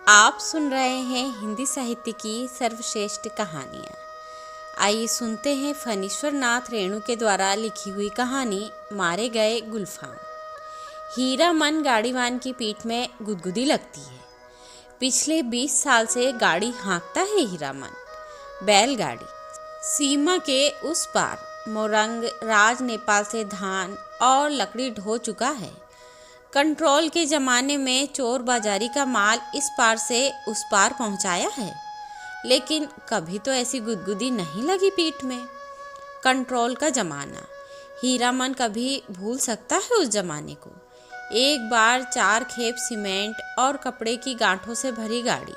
आप सुन रहे हैं हिंदी साहित्य की सर्वश्रेष्ठ कहानियाँ। आइए सुनते हैं फणीश्वर नाथ रेणु के द्वारा लिखी हुई कहानी मारे गए गुलफाम। हीरामन गाड़ीवान की पीठ में गुदगुदी लगती है। पिछले 20 साल से गाड़ी हाँकता है हीरामन। बैलगाड़ी सीमा के उस पार मोरंग राज नेपाल से धान और लकड़ी ढो चुका है। कंट्रोल के ज़माने में चोर बाजारी का माल इस पार से उस पार पहुंचाया है, लेकिन कभी तो ऐसी गुदगुदी नहीं लगी पीठ में। कंट्रोल का ज़माना, हीरामन कभी भूल सकता है उस ज़माने को। एक बार 4 खेप सीमेंट और कपड़े की गांठों से भरी गाड़ी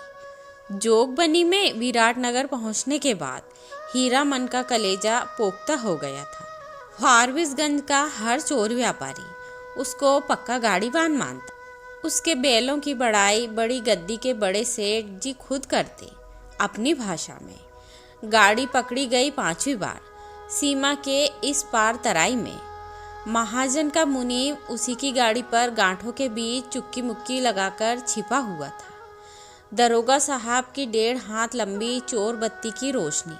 जोगबनी में विराटनगर पहुंचने के बाद हीरामन का कलेजा पोख्ता हो गया था। फारबिसगंज का हर चोर व्यापारी उसको पक्का गाड़ीवान मानता। उसके बैलों की बड़ाई बड़ी गद्दी के बड़े सेठ जी खुद करते अपनी भाषा में। गाड़ी पकड़ी गई 5वीं बार सीमा के इस पार तराई में। महाजन का मुनीम उसी की गाड़ी पर गांठों के बीच चुक्की मुक्की लगाकर छिपा हुआ था। दरोगा साहब की 1.5 हाथ लंबी चोर बत्ती की रोशनी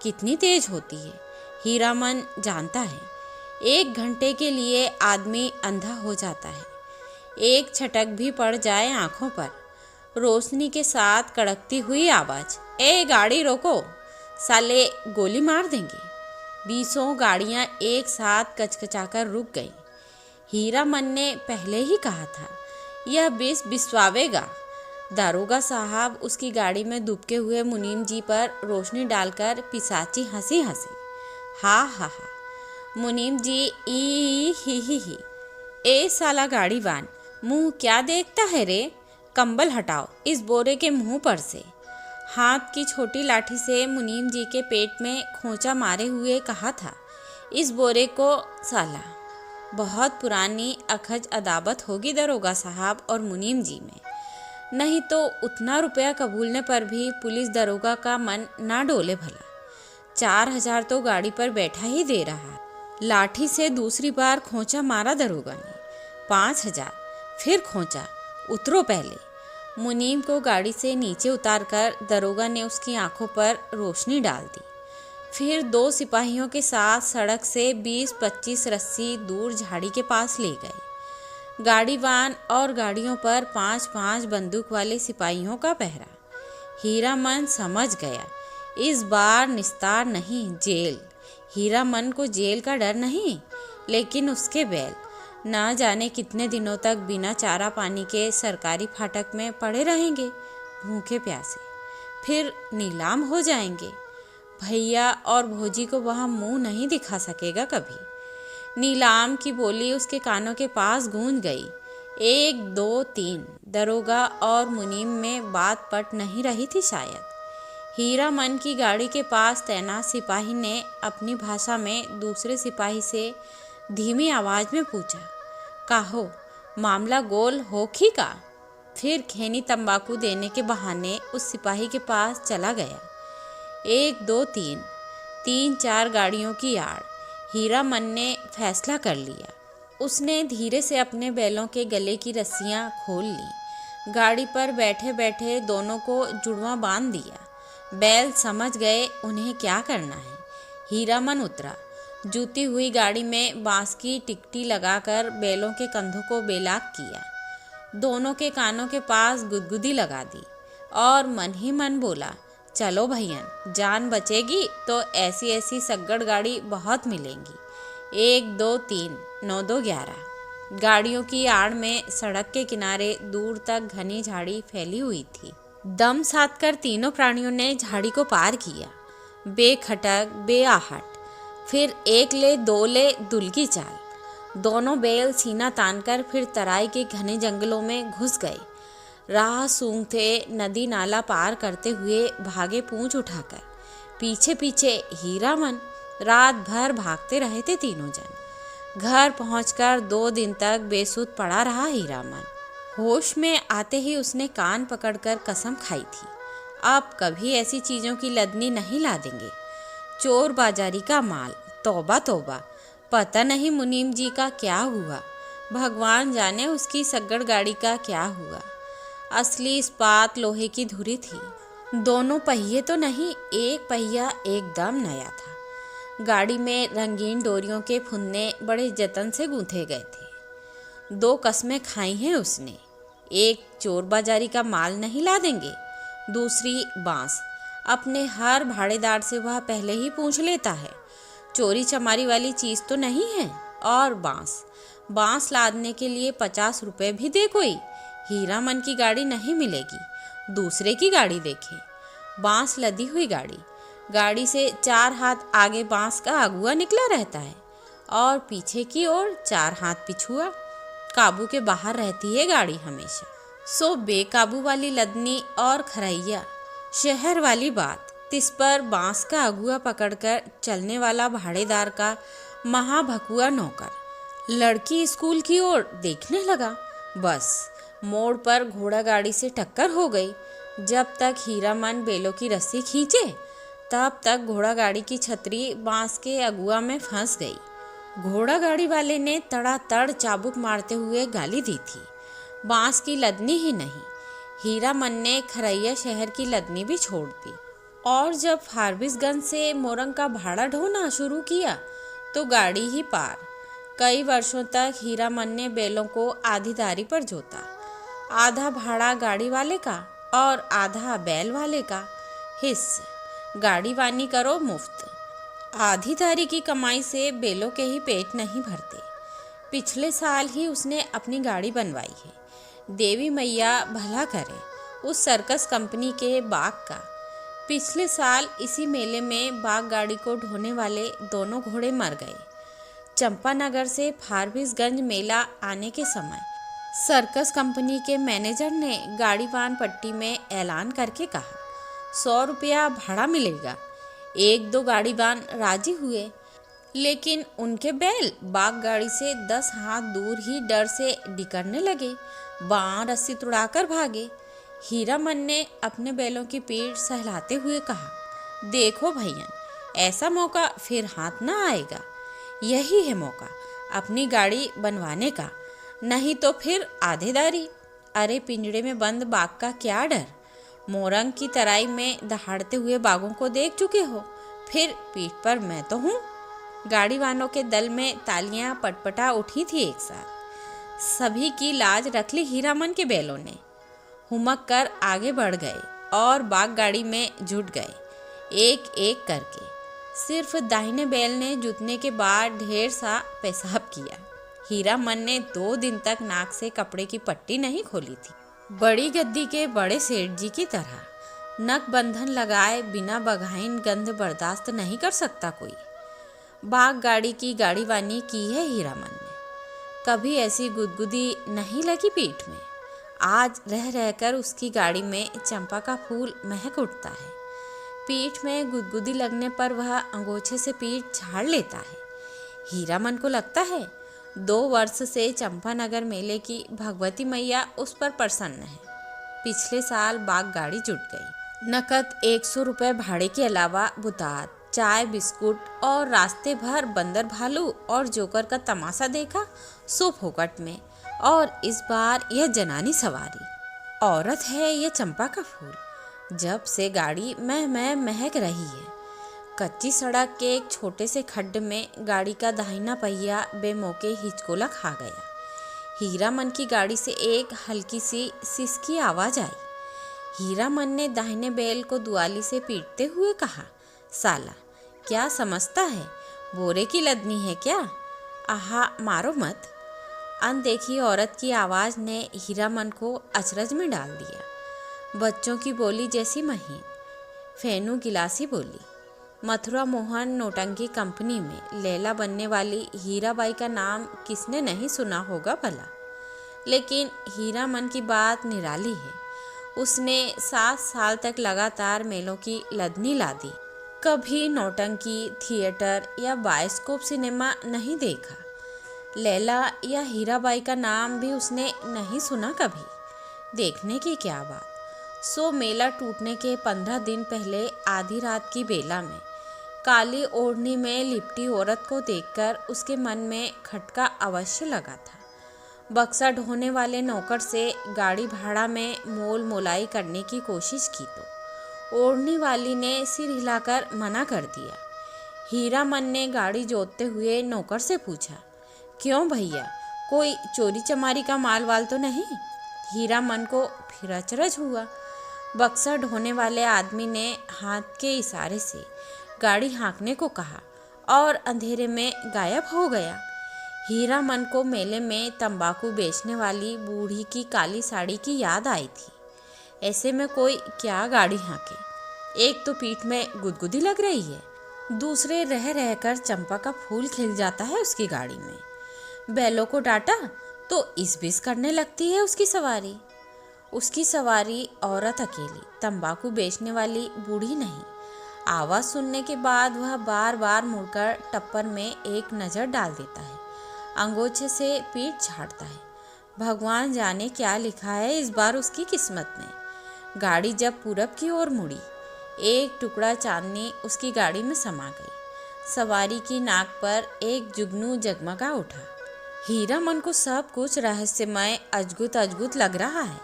कितनी तेज होती है हीरामन जानता है। 1 घंटे के लिए आदमी अंधा हो जाता है। एक छटक भी पड़ जाए आंखों पर, रोशनी के साथ कड़कती हुई आवाज, ए गाड़ी रोको, साले गोली मार देंगे। 20 गाड़ियां एक साथ कचकचाकर रुक गईं। हीरामन ने पहले ही कहा था यह बिस्वावेगा। दारोगा साहब उसकी गाड़ी में दुबके हुए मुनीम जी पर रोशनी डालकर पिशाची हंसी हंसे। हा हा हा। मुनीम जी ही। ए साला गाड़ीवान, मुंह क्या देखता है रे? कंबल हटाओ इस बोरे के मुंह पर से। हाथ की छोटी लाठी से मुनीम जी के पेट में खोंचा मारे हुए कहा था, इस बोरे को साला। बहुत पुरानी अखज अदावत होगी दरोगा साहब और मुनीम जी में, नहीं तो उतना रुपया कबूलने पर भी पुलिस दरोगा का मन ना डोले भला। 4000 तो गाड़ी पर बैठा ही दे रहा है। लाठी से दूसरी बार खोंचा मारा दरोगा ने। 5000 फिर खोंचा, उतरो पहले। मुनीम को गाड़ी से नीचे उतारकर दरोगा ने उसकी आंखों पर रोशनी डाल दी। फिर 2 सिपाहियों के साथ सड़क से 20-25 रस्सी दूर झाड़ी के पास ले गए। गाड़ीवान और गाड़ियों पर 5-5 बंदूक वाले सिपाहियों का पहरा। हीरामन समझ गया इस बार निस्तार नहीं, जेल। हीरामन को जेल का डर नहीं, लेकिन उसके बैल ना जाने कितने दिनों तक बिना चारा पानी के सरकारी फाटक में पड़े रहेंगे, भूखे प्यासे। फिर नीलाम हो जाएंगे। भैया और भौजी को वहाँ मुंह नहीं दिखा सकेगा कभी। नीलाम की बोली उसके कानों के पास गूंज गई। 1 2 3। दरोगा और मुनीम में बात पट नहीं रही थी शायद। हीरामन की गाड़ी के पास तैनात सिपाही ने अपनी भाषा में दूसरे सिपाही से धीमी आवाज में पूछा, काहो मामला गोल होखी का? फिर खैनी तंबाकू देने के बहाने उस सिपाही के पास चला गया। 1 2 3 3-4 गाड़ियों की आड़ हीरामन ने फैसला कर लिया। उसने धीरे से अपने बैलों के गले की रस्सियां खोल ली। गाड़ी पर बैठे बैठे दोनों को जुड़वा बांध दिया। बैल समझ गए उन्हें क्या करना है। हीरामन उतरा। जूती हुई गाड़ी में बांस की टिकटी लगाकर बैलों के कंधों को बेलाक किया। दोनों के कानों के पास गुदगुदी लगा दी और मन ही मन बोला, चलो भैयन, जान बचेगी तो ऐसी ऐसी सग्गड़ गाड़ी बहुत मिलेंगी। 1 2 3 9 2 11। गाड़ियों की आड़ में सड़क के किनारे दूर तक घनी झाड़ी फैली हुई थी। दम साध कर तीनों प्राणियों ने झाड़ी को पार किया, बेखटक बेआहट। फिर 1 ले 2 ले दुलकी चाल। दोनों बैल सीना तानकर फिर तराई के घने जंगलों में घुस गए। राह सूंघते नदी नाला पार करते हुए भागे पूंछ उठाकर। पीछे पीछे हीरामन। रात भर भागते रहे थे तीनों जन। घर पहुंचकर 2 दिन तक बेसुध पड़ा रहा हीरामन। होश में आते ही उसने कान पकड़कर कसम खाई थी, अब कभी ऐसी चीज़ों की लदनी नहीं ला देंगे। चोर बाजारी का माल, तौबा तौबा। पता नहीं मुनीम जी का क्या हुआ, भगवान जाने उसकी सग्गड़ गाड़ी का क्या हुआ। असली इस्पात लोहे की धुरी थी। दोनों पहिए तो नहीं, एक पहिया एकदम नया था। गाड़ी में रंगीन डोरियों के फुन्ने बड़े जतन से गूंथे गए थे। 2 कस्में खाई हैं उसने, एक चोर बाजारी का माल नहीं ला देंगे, दूसरी बांस। अपने हर भाड़ेदार से वह पहले ही पूछ लेता है, चोरी चमारी वाली चीज़ तो नहीं है। और बांस लादने के लिए 50 रुपए भी दे कोई। हीरामन की गाड़ी नहीं मिलेगी, दूसरे की गाड़ी देखे। बांस लदी हुई गाड़ी से 4 हाथ आगे बांस का अगुआ निकला रहता है और पीछे की ओर 4 हाथ पिछुआ। काबू के बाहर रहती है गाड़ी हमेशा। सो बेकाबू वाली लदनी और खरैया शहर वाली बात। तिस पर बांस का अगुआ पकड़कर चलने वाला भाड़ेदार का महाभकुआ नौकर लड़की स्कूल की ओर देखने लगा। बस मोड़ पर घोड़ा गाड़ी से टक्कर हो गई। जब तक हीरामन बेलों की रस्सी खींचे तब तक घोड़ा गाड़ी की छतरी बांस के अगुआ में फंस गई। घोड़ा गाड़ी वाले ने तड़ातड़ चाबुक मारते हुए गाली दी थी। बांस की लदनी ही नहीं, हीरामन ने खरैया शहर की लदनी भी छोड़ दी। और जब फारबिसगंज से मोरंग का भाड़ा ढोना शुरू किया तो गाड़ी ही पार। कई वर्षों तक हीरामन ने बैलों को आधीदारी पर जोता। आधा भाड़ा गाड़ी वाले का और आधा बैल वाले का। हिस्स गाड़ी वानी करो मुफ्त। आधीदारी की कमाई से बैलों के ही पेट नहीं भरते। पिछले साल ही उसने अपनी गाड़ी बनवाई है। देवी मैया भला करे उस सर्कस कंपनी के बाग का। पिछले साल इसी मेले में बाग गाड़ी को ढोने वाले दोनों घोड़े मर गए। चंपानगर से फारबिसगंज मेला आने के समय सर्कस कंपनी के मैनेजर ने गाड़ीवान पट्टी में ऐलान करके कहा, 100 रुपया भाड़ा मिलेगा। 1-2 गाड़ीवान राजी हुए, लेकिन उनके बैल बाग गाड़ी से 10 हाथ दूर ही डर से डिकरने लगे, बाँ रस्सी तुड़ाकर भागे। हीरामन ने अपने बैलों की पीठ सहलाते हुए कहा, देखो भैया, ऐसा मौका फिर हाथ ना आएगा। यही है मौका अपनी गाड़ी बनवाने का, नहीं तो फिर आधेदारी। अरे पिंजड़े में बंद बाघ का क्या डर। मोरंग की तराई में दहाड़ते हुए बाघों को देख चुके हो, फिर पीठ पर मैं तो हूँ। गाड़ी वालों के दल में तालियां पटपटा उठी थी एक साथ। सभी की लाज रख ली हीरामन के बैलों ने। हुमक कर आगे बढ़ गए और बाग गाड़ी में जुट गए, एक एक करके। सिर्फ दाहिने बैल ने जुटने के बाद ढेर सा पेशाब किया। हीरामन ने 2 दिन तक नाक से कपड़े की पट्टी नहीं खोली थी। बड़ी गद्दी के बड़े सेठ जी की तरह नक बंधन लगाए बिना बघाइन गंध बर्दाश्त नहीं कर सकता कोई। बाग गाड़ी की गाड़ीवानी की है हीरामन ने। कभी ऐसी गुदगुदी नहीं लगी पीठ में। आज रह रहकर उसकी गाड़ी में चंपा का फूल महक उठता है। पीठ में गुदगुदी लगने पर वह अंगोछे से पीठ झाड़ लेता है। हीरामन को लगता है 2 वर्ष से चंपानगर मेले की भगवती मैया उस पर प्रसन्न है। पिछले साल बाग गाड़ी जुट गई। नकद 100 रुपये भाड़े के अलावा बुतात, चाय, बिस्कुट और रास्ते भर बंदर भालू और जोकर का तमाशा देखा सो फोकट में। और इस बार यह जनानी सवारी औरत है, यह चंपा का फूल। जब से गाड़ी मैं महक रही है। कच्ची सड़क के एक छोटे से खड्ड में गाड़ी का दाहिना पहिया बेमौके हिचकोला खा गया। हीरामन की गाड़ी से एक हल्की सी सिसकी आवाज आई। हीरामन ने दाहिने बैल को दुआली से पीटते हुए कहा, साला क्या समझता है, बोरे की लदनी है क्या? आहा, मारो मत। अनदेखी औरत की आवाज़ ने हीरामन को अचरज में डाल दिया। बच्चों की बोली जैसी महीन, फेनू गिलासी बोली। मथुरा मोहन नौटंकी कंपनी में लैला बनने वाली हीराबाई का नाम किसने नहीं सुना होगा भला। लेकिन हीरामन की बात निराली है। उसने 7 साल तक लगातार मेलों की लदनी लादी। कभी नौटंकी, थिएटर या बायोस्कोप सिनेमा नहीं देखा। लैला या हीराबाई का नाम भी उसने नहीं सुना कभी। देखने की क्या बात। सो मेला टूटने के 15 दिन पहले आधी रात की बेला में काली ओढ़नी में लिपटी औरत को देखकर उसके मन में खटका अवश्य लगा था। बक्सा ढोने वाले नौकर से गाड़ी भाड़ा में मोल मोलाई करने की कोशिश की तो ओढ़ने वाली ने सिर हिलाकर मना कर दिया। हीरामन ने गाड़ी जोतते हुए नौकर से पूछा, क्यों भैया, कोई चोरी चमारी का माल वाल तो नहीं? हीरामन को फिर अचरज हुआ। बक्सा ढोने वाले आदमी ने हाथ के इशारे से गाड़ी हाँकने को कहा और अंधेरे में गायब हो गया। हीरामन को मेले में तंबाकू बेचने वाली बूढ़ी की काली साड़ी की याद आई थी। ऐसे में कोई क्या गाड़ी हाँके? एक तो पीठ में गुदगुदी लग रही है, दूसरे रह रहकर चंपा का फूल खिल जाता है उसकी गाड़ी में। बैलों को डांटा तो इस बीस करने लगती है उसकी सवारी औरत अकेली, तंबाकू बेचने वाली बूढ़ी नहीं। आवाज़ सुनने के बाद वह बार बार मुड़कर टप्पर में एक नज़र डाल देता है, अंगोछे से पीठ झाड़ता है। भगवान जाने क्या लिखा है इस बार उसकी किस्मत में। गाड़ी जब पूरब की ओर मुड़ी, एक टुकड़ा चांदनी उसकी गाड़ी में समा गई। सवारी की नाक पर एक जुगनू जगमगा उठा। हीरामन को सब कुछ रहस्यमय अजगुत अजगुत लग रहा है।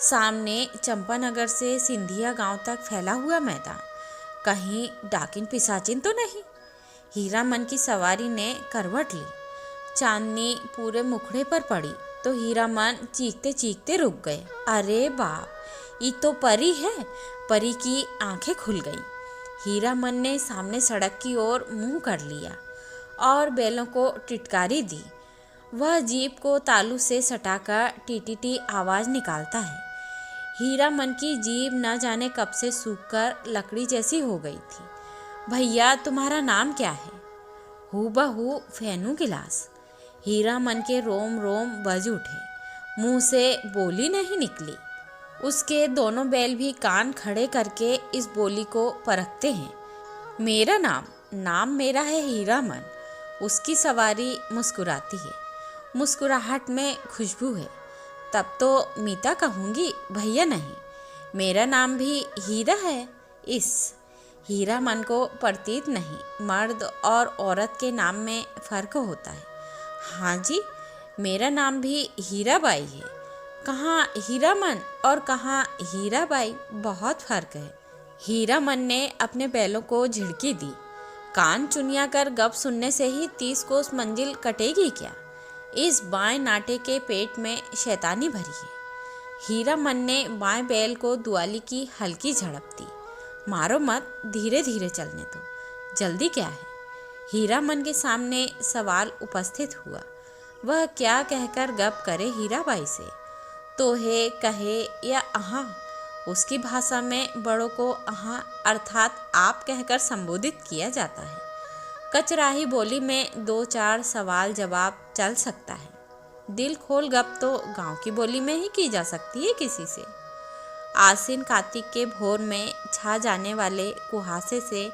सामने चंपानगर से सिंधिया गांव तक फैला हुआ मैदान, कहीं डाकिन पिशाचिन तो नहीं? हीरामन की सवारी ने करवट ली। चांदनी पूरे मुखड़े पर पड़ी तो हीरामन चीखते चीखते रुक गए। अरे बाप, ये तो परी है। परी की आंखें खुल गईं। हीरामन ने सामने सड़क की ओर मुंह कर लिया और बैलों को टिटकारी दी। वह जीप को तालू से सटाकर टीटीटी आवाज़ निकालता है। हीरामन की जीभ न जाने कब से सूखकर लकड़ी जैसी हो गई थी। भैया, तुम्हारा नाम क्या है? हूबहू फेनू गिलास। हीरामन के रोम रोम बज उठे, मुंह से बोली नहीं निकली। उसके दोनों बैल भी कान खड़े करके इस बोली को परखते हैं। मेरा नाम मेरा है हीरामन। उसकी सवारी मुस्कुराती है, मुस्कुराहट में खुशबू है। तब तो मीता कहूँगी, भैया नहीं, मेरा नाम भी हीरा है। इस हीरामन को प्रतीत नहीं, मर्द और औरत के नाम में फ़र्क होता है। हाँ जी, मेरा नाम भी हीराबाई है। कहाँ हीरामन और कहाँ हीराबाई, बहुत फ़र्क है। हीरामन ने अपने बैलों को झिड़की दी। कान चुनिया कर गप सुनने से ही 30 कोस मंजिल कटेगी क्या? इस बाएं नाटे के पेट में शैतानी भरी है। हीरामन ने बाएं बैल को दुआली की हल्की झड़प दी। मारो मत, धीरे धीरे चलने दो, जल्दी क्या है? हीरामन के सामने सवाल उपस्थित हुआ। वह क्या कहकर गप करे हीराबाई से? तो है कहे या अहाँ? उसकी भाषा में बड़ों को अहाँ अर्थात आप कहकर संबोधित किया जाता है। कचराही बोली में 2-4 सवाल जवाब चल सकता है। दिल खोल गप तो गांव की बोली में ही की जा सकती है किसी से। आसिन कार्तिक के भोर में छा जाने वाले कुहासे से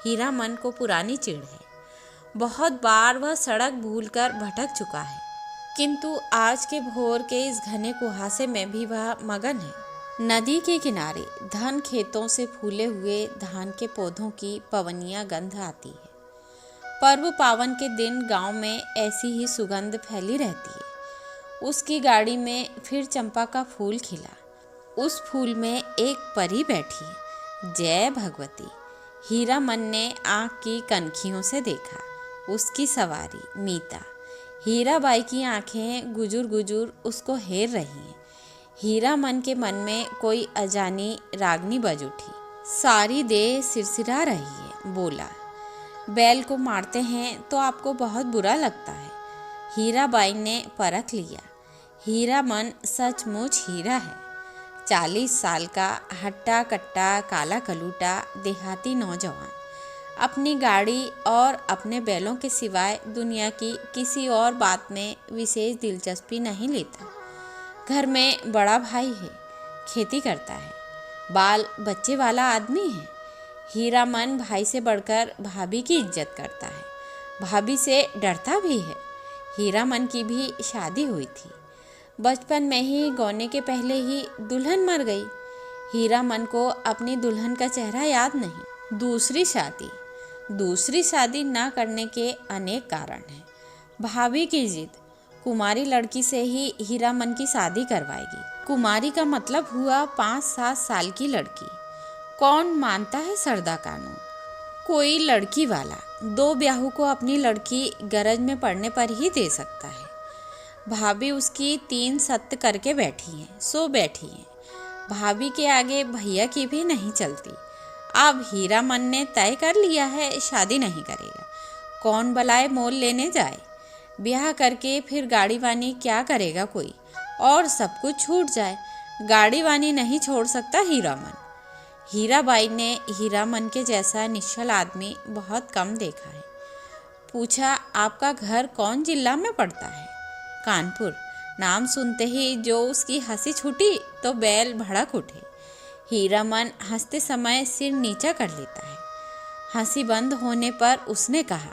हीरामन को पुरानी चिढ़ है। बहुत बार वह सड़क भूलकर भटक चुका है, किंतु आज के भोर के इस घने कुहासे में भी वह मगन है। नदी के किनारे धान खेतों से फूले हुए धान के पौधों की पवनिया गंध आती है। पर्व पावन के दिन गांव में ऐसी ही सुगंध फैली रहती है। उसकी गाड़ी में फिर चंपा का फूल खिला। उस फूल में एक परी बैठी है। जय भगवती। हीरामन ने आँख की कनखियों से देखा। उसकी सवारी मीता। हीराबाई की आंखें गुजुर गुजुर उसको हेर रही हैं। हीरामन के मन में कोई अजानी रागनी बज उठी। सारी देह सिरसिरा रही है। बोला, बैल को मारते हैं तो आपको बहुत बुरा लगता है। हीराबाई ने परख लिया। हीरामन सचमुच हीरा है। 40 साल का हट्टा कट्टा काला कलूटा देहाती नौजवान अपनी गाड़ी और अपने बैलों के सिवाय दुनिया की किसी और बात में विशेष दिलचस्पी नहीं लेता। घर में बड़ा भाई है, खेती करता है, बाल बच्चे वाला आदमी है। हीरामन भाई से बढ़कर भाभी की इज्जत करता है, भाभी से डरता भी है। हीरामन की भी शादी हुई थी। बचपन में ही गौने के पहले ही दुल्हन मर गई। हीरामन को अपनी दुल्हन का चेहरा याद नहीं। दूसरी शादी ना करने के अनेक कारण हैं। भाभी की जिद, कुमारी लड़की से ही हीरामन की शादी करवाएगी। कुमारी का मतलब हुआ 5-7 साल की लड़की। कौन मानता है सरदा कानून? कोई लड़की वाला 2 ब्याहों को अपनी लड़की गरज में पड़ने पर ही दे सकता है। भाभी उसकी 3 सत्य करके बैठी हैं, सो बैठी हैं। भाभी के आगे भैया की भी नहीं चलती। अब हीरामन ने तय कर लिया है शादी नहीं करेगा। कौन बलाए मोल लेने जाए? ब्याह करके फिर गाड़ी वानी क्या करेगा कोई, और सब कुछ छूट जाए। गाड़ी वानी नहीं छोड़ सकता हीरामन। हीराबाई ने हीरामन के जैसा निश्चल आदमी बहुत कम देखा है। पूछा, आपका घर कौन जिला में पड़ता है? कानपुर। नाम सुनते ही जो उसकी हंसी छूटी तो बैल भड़क उठे। हीरामन हंसते समय सिर नीचा कर लेता है। हंसी बंद होने पर उसने कहा,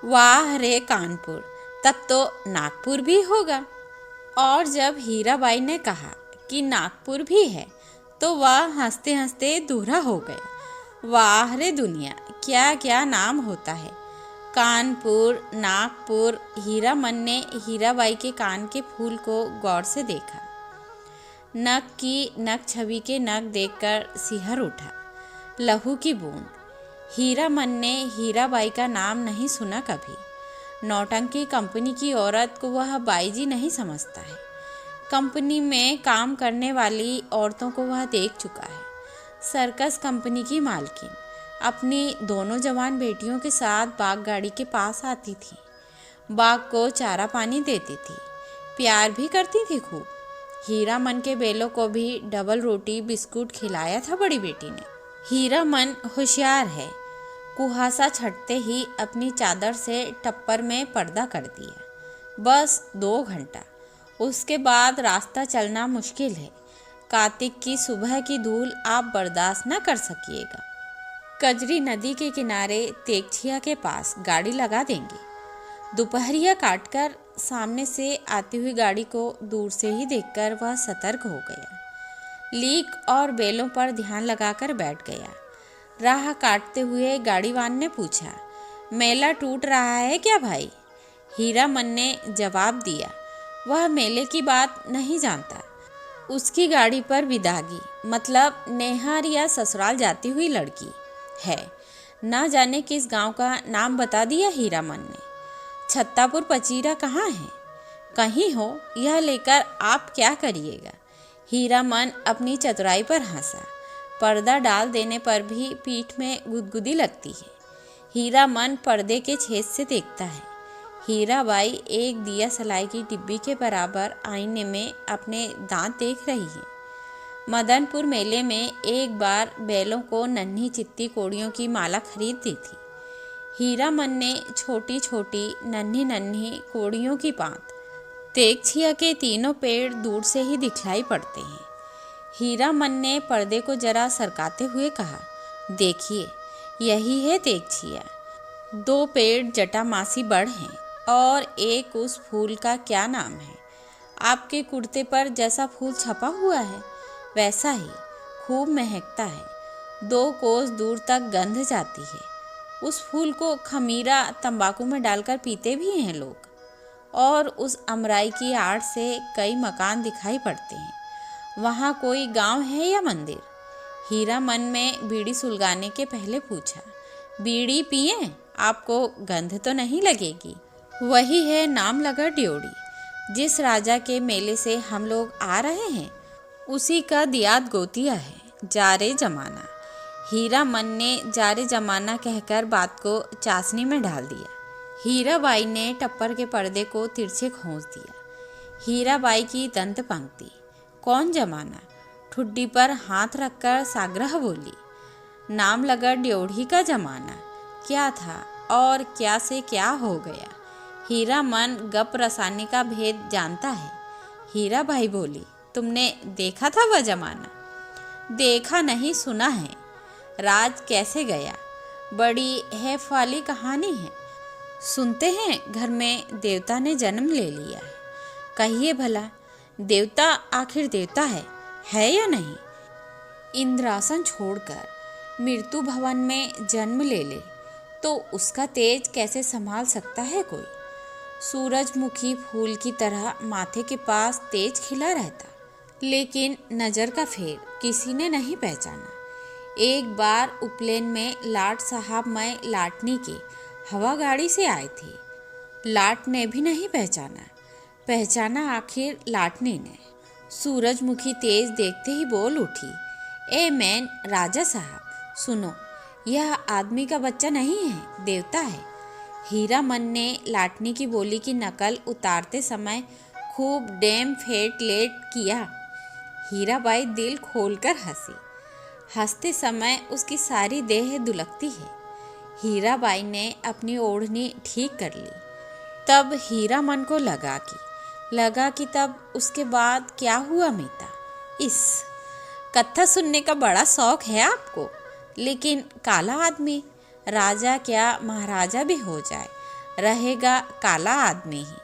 वाह रे कानपुर, तब तो नागपुर भी होगा। और जब हीराबाई ने कहा कि नागपुर भी है तो वह हंसते हंसते दूरा हो गया। वाह रे दुनिया, क्या क्या नाम होता है। कानपुर, नागपुर। हीरामन ने हीराबाई के कान के फूल को गौर से देखा। नक की नक छवि के नक देखकर सिहर उठा। लहू की बूंद। हीरामन ने हीराबाई का नाम नहीं सुना कभी। नौटंकी कंपनी की औरत को वह बाईजी नहीं समझता है। कंपनी में काम करने वाली औरतों को वह देख चुका है। सर्कस कंपनी की मालकिन अपनी दोनों जवान बेटियों के साथ बाग गाड़ी के पास आती थी। बाग को चारा पानी देती थी, प्यार भी करती थी खूब। हीरामन के बेलों को भी डबल रोटी बिस्कुट खिलाया था बड़ी बेटी ने। हीरामन होशियार है। कुहासा छटते ही अपनी चादर से टप्पर में पर्दा कर दिया। बस 2 घंटा, उसके बाद रास्ता चलना मुश्किल है। कार्तिक की सुबह की धूल आप बर्दाश्त न कर सकिएगा। कजरी नदी के किनारे तेगछिया के पास गाड़ी लगा देंगे। दोपहरिया काटकर सामने से आती हुई गाड़ी को दूर से ही देखकर वह सतर्क हो गया। लीक और बेलों पर ध्यान लगाकर बैठ गया। राह काटते हुए गाड़ीवान ने पूछा, मेला टूट रहा है क्या भाई? हीरामन ने जवाब दिया, वह मेले की बात नहीं जानता। उसकी गाड़ी पर विदागी मतलब नेहार या ससुराल जाती हुई लड़की है। ना जाने किस गांव का नाम बता दिया हीरामन ने। छत्तापुर पचीरा कहाँ है? कहीं हो, यह लेकर आप क्या करिएगा? हीरामन अपनी चतुराई पर हंसा। पर्दा डाल देने पर भी पीठ में गुदगुदी लगती है। हीरामन पर्दे के छेद से देखता है। हीराबाई एक दिया सलाई की डिब्बी के बराबर आईने में अपने दांत देख रही है। मदनपुर मेले में एक बार बैलों को नन्ही चित्ती कोड़ियों की माला खरीद दी थी। हीरामन ने छोटी छोटी नन्ही नन्ही कोड़ियों की बात। तेगछिया के तीनों पेड़ दूर से ही दिखलाई पड़ते हैं। हीरामन ने पर्दे को जरा सरकाते हुए कहा, देखिए यही है तेगछिया। 2 पेड़ जटामासी बड़ हैं और एक उस फूल का क्या नाम है? आपके कुर्ते पर जैसा फूल छपा हुआ है वैसा ही, खूब महकता है। 2 कोस दूर तक गंध जाती है। उस फूल को खमीरा तंबाकू में डालकर पीते भी हैं लोग। और उस अमराई की आड़ से कई मकान दिखाई पड़ते हैं। वहाँ कोई गांव है या मंदिर? हीरामन में बीड़ी सुलगाने के पहले पूछा, बीड़ी पिए? आपको गंध तो नहीं लगेगी। वही है नाम लगा ड्योढ़ी। जिस राजा के मेले से हम लोग आ रहे हैं उसी का दियाद गोतिया है, जारे जमाना। हीरामन ने जारे जमाना कहकर बात को चाशनी में डाल दिया। हीराबाई ने टप्पर के पर्दे को तिरछे खोंच दिया। हीराबाई की दंत पंक्ति, कौन जमाना? ठुड्डी पर हाथ रखकर साग्रह बोली, नाम लगा ड्योढ़ी का जमाना। क्या था और क्या से क्या हो गया? हीरामन गप रसानी का भेद जानता है। हीराबाई बोली, तुमने देखा था वह जमाना? देखा नहीं, सुना है। राज कैसे गया? बड़ी हैफ वाली कहानी है। सुनते हैं घर में देवता ने जन्म ले लिया है। कहिए भला, देवता आखिर देवता है या नहीं? इंद्रासन छोड़कर मृत्यु भवन में जन्म ले ले तो उसका तेज कैसे संभाल सकता है कोई? सूरजमुखी फूल की तरह माथे के पास तेज खिला रहता, लेकिन नज़र का फेर किसी ने नहीं पहचाना। एक बार उपलेन में लाट साहब मैं लाटनी की हवा गाड़ी से आए थे। लाट ने भी नहीं पहचाना आखिर लाटनी ने। सूरजमुखी तेज देखते ही बोल उठी, ए मैन राजा साहब सुनो, यह आदमी का बच्चा नहीं है, देवता है। हीरामन ने लाटनी की बोली की नकल उतारते समय खूब डेम फेट लेट किया। हीराबाई दिल खोलकर हंसी। हंसते समय उसकी सारी देह दुलकती है। हीराबाई ने अपनी ओढ़नी ठीक कर ली। तब हीरामन को लगा कि तब उसके बाद क्या हुआ मीता। इस कथा सुनने का बड़ा शौक है आपको, लेकिन काला आदमी राजा क्या महाराजा भी हो जाए, रहेगा काला आदमी ही।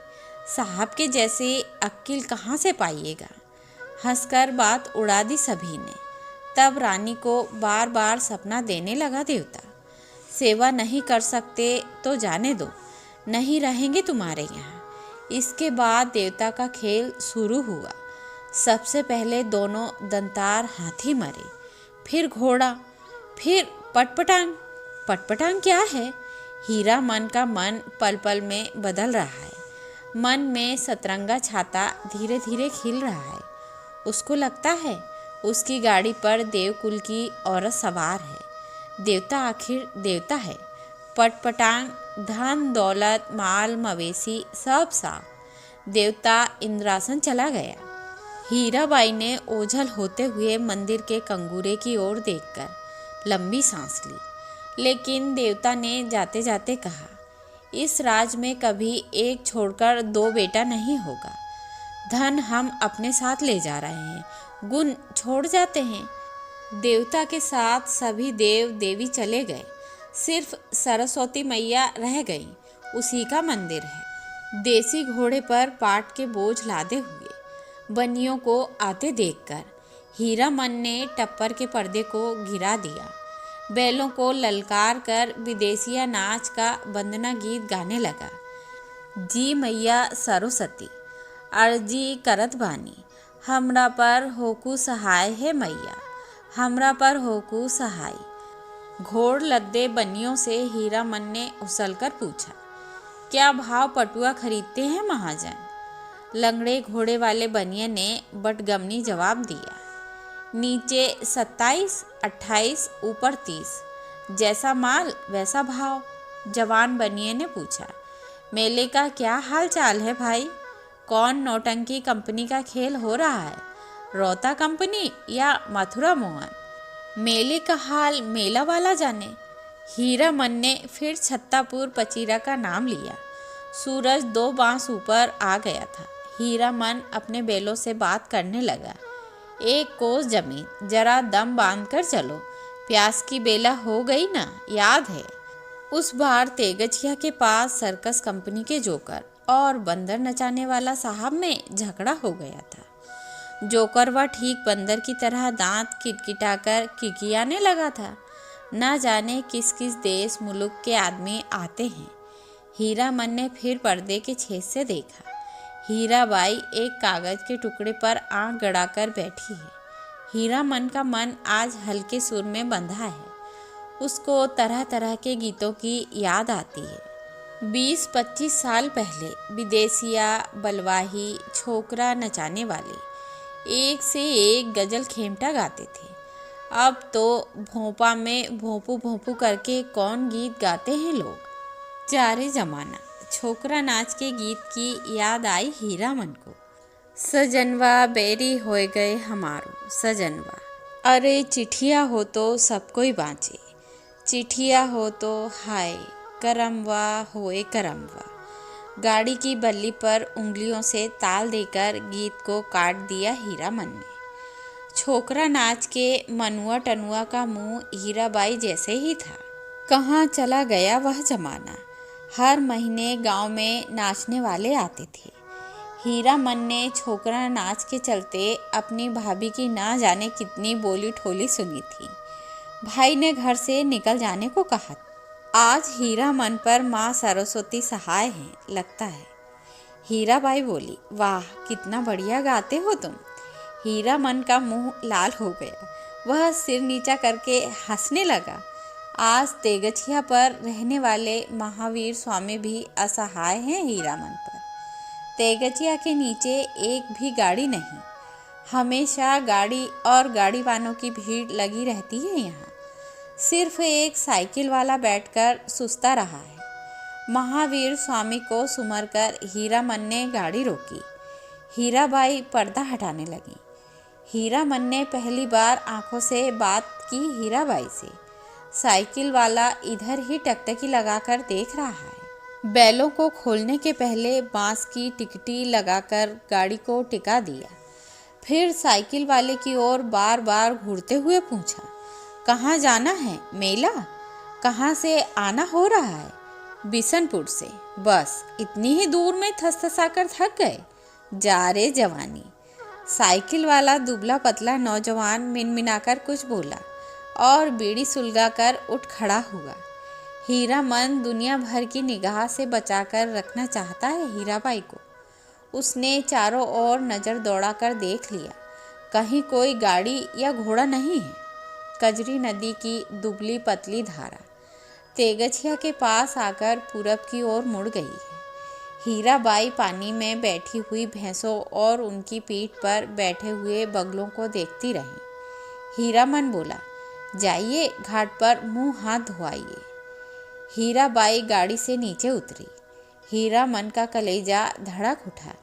साहब के जैसे अक्ल कहाँ से पाइएगा। हंसकर बात उड़ा दी सभी ने। तब रानी को बार बार सपना देने लगा देवता, सेवा नहीं कर सकते तो जाने दो, नहीं रहेंगे तुम्हारे यहाँ। इसके बाद देवता का खेल शुरू हुआ। सबसे पहले दोनों दंतार हाथी मरे, फिर घोड़ा, फिर पटपटांग। पटपटांग क्या है? हीरामन का मन पल पल में बदल रहा है। मन में सतरंगा छाता धीरे धीरे खिल रहा है। उसको लगता है उसकी गाड़ी पर देवकुल की औरत सवार है। देवता आखिर देवता है। पटपटांग धन दौलत माल मवेशी सब साफ। देवता इंद्रासन चला गया। हीराबाई ने ओझल होते हुए मंदिर के कंगूरे की ओर देखकर लंबी सांस ली। लेकिन देवता ने जाते जाते कहा, इस राज में कभी एक छोड़कर दो बेटा नहीं होगा। धन हम अपने साथ ले जा रहे हैं, गुण छोड़ जाते हैं। देवता के साथ सभी देव देवी चले गए, सिर्फ सरस्वती मैया रह गई। उसी का मंदिर है। देसी घोड़े पर पाट के बोझ लादे हुए बनियों को आते देखकर हीरामन ने टप्पर के पर्दे को गिरा दिया। बैलों को ललकार कर विदेशिया नाच का वंदना गीत गाने लगा। जी मैया सरस्वती अर्जी करत बानी, हमरा पर होकू सहाय है मैया, हमरा पर होकू सहाय। घोड़ लद्दे बनियों से हीरामन ने उछलकर पूछा, क्या भाव पटुआ खरीदते हैं महाजन? लंगड़े घोड़े वाले बनिए ने बटगमनी जवाब दिया, नीचे 27, 28, ऊपर 30, जैसा माल वैसा भाव। जवान बनिए ने पूछा, मेले का क्या हाल चाल है भाई? कौन नौटंकी कंपनी का खेल हो रहा है, रोता कंपनी या मथुरा मोहन? मेले का हाल मेला वाला जाने। हीरामन ने फिर छत्तापुर पचीरा का नाम लिया। सूरज 2 बांस ऊपर आ गया था। हीरामन अपने बैलों से बात करने लगा, एक कोस जमीन, जरा दम बांध कर चलो, प्यास की बेला हो गई ना, याद है? उस बार तेगछिया के पास सर्कस कंपनी के जोकर और बंदर नचाने वाला साहब में झगड़ा हो गया था। जोकर वह ठीक बंदर की तरह दांत किटकिटाकर किकियाने लगा था। न जाने किस किस देश मुल्क के आदमी आते हैं। हीरामन ने फिर पर्दे के छेद से देखा। हीराबाई एक कागज के टुकड़े पर आंख गड़ाकर बैठी है। हीरामन का मन आज हल्के सुर में बंधा है। उसको तरह तरह के गीतों की याद आती है। 20-25 साल पहले विदेशिया बलवाही छोकरा नचाने वाले एक से एक गजल खेमटा गाते थे। अब तो भोंपा में भोंपू भोंपू करके कौन गीत गाते हैं लोग। चारे जमाना छोकरा नाच के गीत की याद आई हीरामन को। सजनवा बेरी होए गए हमारो सजनवा, अरे चिठिया हो तो सब कोई बाँचे, चिठिया हो तो हाय करमवा होए करमवा। गाड़ी की बल्ली पर उंगलियों से ताल देकर गीत को काट दिया हीरामन ने। छोकरा नाच के मनुआ टनुआ का मुंह हीराबाई जैसे ही था। कहाँ चला गया वह जमाना। हर महीने गांव में नाचने वाले आते थे। हीरामन ने छोकरा नाच के चलते अपनी भाभी की ना जाने कितनी बोली ठोली सुनी थी। भाई ने घर से निकल जाने को कहा। आज हीरामन पर माँ सरस्वती सहाय हैं लगता है। हीराबाई बोली, वाह कितना बढ़िया गाते हो तुम। हीरामन का मुंह लाल हो गया। वह सिर नीचा करके हंसने लगा। आज तेगछिया पर रहने वाले महावीर स्वामी भी असहाय हैं हीरामन पर। तेगछिया के नीचे एक भी गाड़ी नहीं। हमेशा गाड़ी और गाड़ी वालों की भीड़ लगी रहती है यहाँ। सिर्फ एक साइकिल वाला बैठकर सुस्ता रहा है। महावीर स्वामी को सुमर कर हीरामन ने गाड़ी रोकी। हीराबाई पर्दा हटाने लगी। हीरामन ने पहली बार आंखों से बात की हीराबाई से। साइकिल वाला इधर ही टकटकी लगाकर देख रहा है। बैलों को खोलने के पहले बांस की टिकटी लगाकर गाड़ी को टिका दिया। फिर साइकिल वाले की ओर बार बार घूरते हुए पूछा, कहाँ जाना है? मेला? कहाँ से आना हो रहा है? बिशनपुर से। बस इतनी ही दूर में थसथसाकर थक गए? जा रे जवानी। साइकिल वाला दुबला पतला नौजवान मिनमिनाकर कुछ बोला और बीड़ी सुलगाकर उठ खड़ा हुआ। हीरामन दुनिया भर की निगाह से बचाकर रखना चाहता है हीराबाई को। उसने चारों ओर नज़र दौड़ाकर देख लिया, कहीं कोई गाड़ी या घोड़ा नहीं है। कजरी नदी की दुबली पतली धारा तेगछिया के पास आकर पूरब की ओर मुड़ गई है। हीराबाई पानी में बैठी हुई भैंसों और उनकी पीठ पर बैठे हुए बगलों को देखती रही। हीरामन बोला, जाइए घाट पर मुंह हाथ धोआइए। हीराबाई गाड़ी से नीचे उतरी। हीरामन का कलेजा धड़क उठा।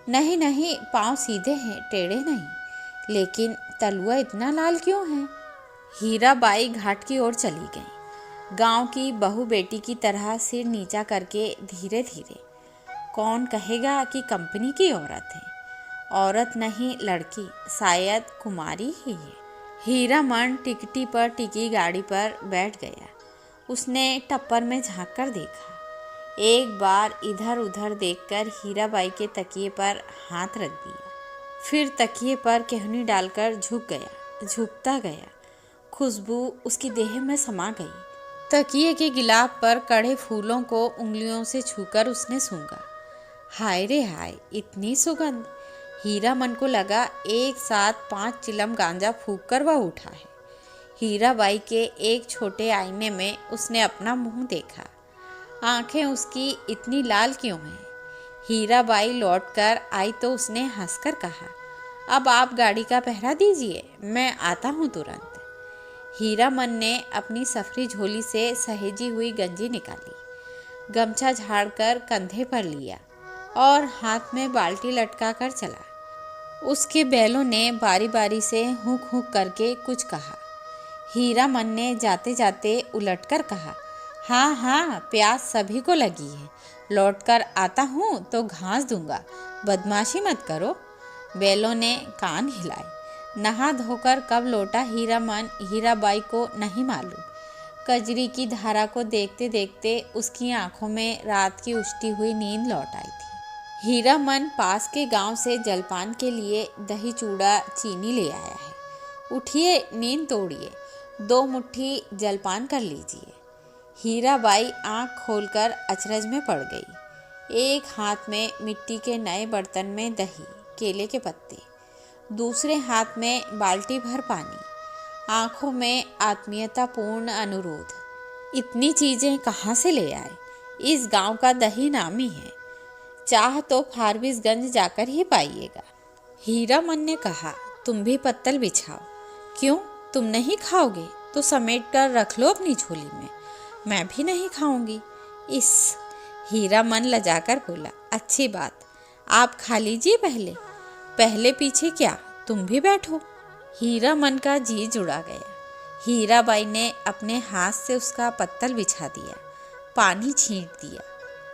नहीं नहीं, पाँव सीधे हैं, टेढ़े नहीं। लेकिन तलुआ इतना लाल क्यों है? हीराबाई घाट की ओर चली गई। गांव की बहू बेटी की तरह सिर नीचा करके धीरे धीरे। कौन कहेगा कि कंपनी की औरत है? औरत नहीं, लड़की, शायद कुमारी ही है। हीरामन टिकटी पर टिकी गाड़ी पर बैठ गया। उसने टप्पर में झांक कर देखा। एक बार इधर उधर देखकर हीराबाई के तकिए पर हाथ रख दिया। फिर तकिए पर केहनी डालकर झुक गया। झुकता गया। खुशबू उसकी देह में समा गई। तकिए के गिलाफ पर कड़े फूलों को उंगलियों से छूकर उसने सूंघा। हाय रे हाय, इतनी सुगंध! हीरामन को लगा एक साथ 5 चिलम गांजा फूंक कर वह उठा है। हीराबाई के एक छोटे आईने में उसने अपना मुंह देखा। आंखें उसकी इतनी लाल क्यों हैं? हीराबाई लौटकर आई तो उसने हंसकर कहा, अब आप गाड़ी का पहरा दीजिए, मैं आता हूँ तुरंत। हीरामन ने अपनी सफरी झोली से सहेजी हुई गंजी निकाली, गमछा झाड़कर कंधे पर लिया और हाथ में बाल्टी लटका कर चला। उसके बैलों ने बारी बारी से हुक हुक करके कुछ कहा। हीरामन ने जाते जाते उलटकर कहा, हाँ हाँ, प्यास सभी को लगी है, लौटकर आता हूँ तो घास दूंगा, बदमाशी मत करो। बैलों ने कान हिलाए। नहा धोकर कब लौटा हीरामन हीराबाई को नहीं मालूम। कजरी की धारा को देखते देखते उसकी आंखों में रात की उछटी हुई नींद लौट आई थी। हीरामन पास के गांव से जलपान के लिए दही चूड़ा चीनी ले आया है। उठिए, नींद तोड़िए, 2 मुट्ठी जलपान कर लीजिए। हीराबाई आंख खोलकर अचरज में पड़ गई। एक हाथ में मिट्टी के नए बर्तन में दही, केले के पत्ते, दूसरे हाथ में बाल्टी भर पानी, आंखों में आत्मीयतापूर्ण अनुरोध। इतनी चीजें कहाँ से ले आए? इस गांव का दही नामी है, चाह तो फारबिसगंज जाकर ही पाइएगा। हीरामन ने कहा, तुम भी पत्तल बिछाओ। क्यों, तुम नहीं खाओगे तो समेट कर रख लो अपनी झोली में, मैं भी नहीं खाऊंगी। इस हीरामन लजाकर बोला, अच्छी बात, आप खा लीजिए पहले। पहले पीछे क्या, तुम भी बैठो। हीरामन का जी जुड़ा गया। हीराबाई ने अपने हाथ से उसका पत्तल बिछा दिया, पानी छींट दिया,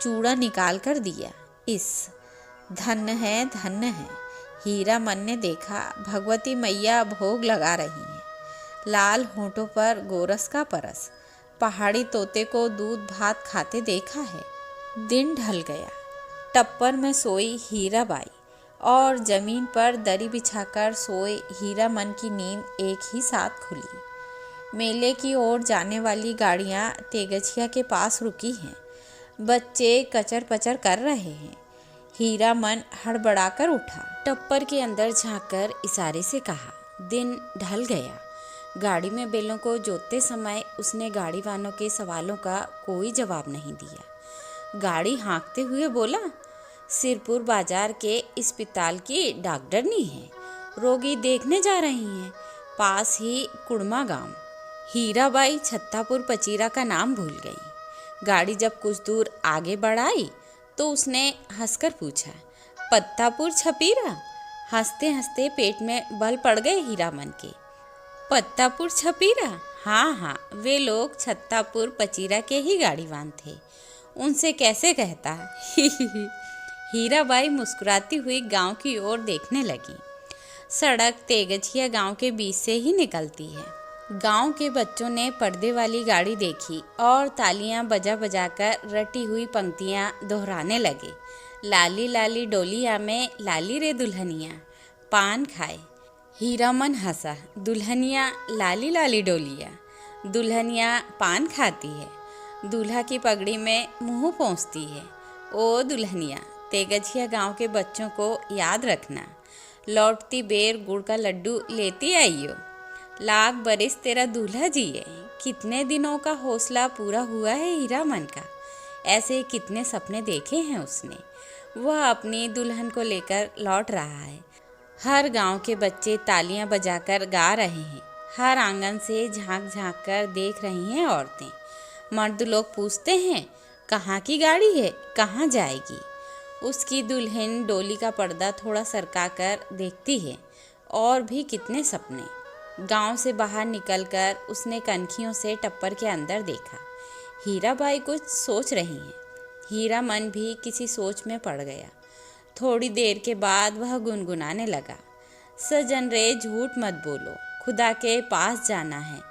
चूड़ा निकाल कर दिया। इस धन्य है, धन्य है। हीरामन ने देखा भगवती मैया भोग लगा रही हैं। लाल होंठों पर गोरस का परस। पहाड़ी तोते को दूध भात खाते देखा है। दिन ढल गया। टप्पर में सोई हीराबाई और जमीन पर दरी बिछाकर सोए हीरामन की नींद एक ही साथ खुली। मेले की ओर जाने वाली गाड़ियां तेगछिया के पास रुकी हैं। बच्चे कचर पचर कर रहे हैं। हीरामन हड़बड़ाकर उठा, टप्पर के अंदर झांककर इशारे से कहा। दिन ढल गया। गाड़ी में बैलों को जोतते समय उसने गाड़ी वालों के सवालों का कोई जवाब नहीं दिया। गाड़ी हाँकते हुए बोला, सिरपुर बाजार के अस्पताल की डॉक्टरनी है, रोगी देखने जा रही हैं, पास ही कुड़मा गांव। हीराबाई छत्तापुर पचीरा का नाम भूल गई। गाड़ी जब कुछ दूर आगे बढ़ाई तो उसने हंसकर पूछा, पत्तापुर छपीरा? हंसते हंसते पेट में बल पड़ गए हीरामन के। पत्तापुर छपीरा? हाँ हाँ, वे लोग छत्तापुर पचीरा के ही गाड़ीवान थे, उनसे कैसे कहता। हीराबाई मुस्कुराती हुई गांव की ओर देखने लगी। सड़क तेगछिया गांव के बीच से ही निकलती है। गांव के बच्चों ने पर्दे वाली गाड़ी देखी और तालियां बजा बजाकर रटी हुई पंक्तियां दोहराने लगे। लाली लाली डोलिया में लाली रे दुल्हनिया पान खाए। हीरामन हंसा। दुल्हनिया लाली लाली डोलिया, दुल्हनिया पान खाती है, दूल्हा की पगड़ी में मुंह पोंछती है। ओ दुल्हनिया, तेगछिया गांव के बच्चों को याद रखना, लौटती बेर गुड़ का लड्डू लेती आइयो। लाख बरिस तेरा दूल्हा जिए। कितने दिनों का हौसला पूरा हुआ है हीरामन का। ऐसे कितने सपने देखे हैं उसने। वह अपनी दुल्हन को लेकर लौट रहा है। हर गांव के बच्चे तालियां बजाकर गा रहे हैं। हर आंगन से झांक झांक कर देख रही हैं औरतें। मर्द लोग पूछते हैं, कहाँ की गाड़ी है, कहाँ जाएगी। उसकी दुल्हन डोली का पर्दा थोड़ा सरका कर देखती है। और भी कितने सपने। गांव से बाहर निकलकर उसने कनखियों से टप्पर के अंदर देखा। हीराबाई कुछ सोच रही हैं। हीरामन भी किसी सोच में पड़ गया। थोड़ी देर के बाद वह गुनगुनाने लगा, सजन रे झूठ मत बोलो, खुदा के पास जाना है।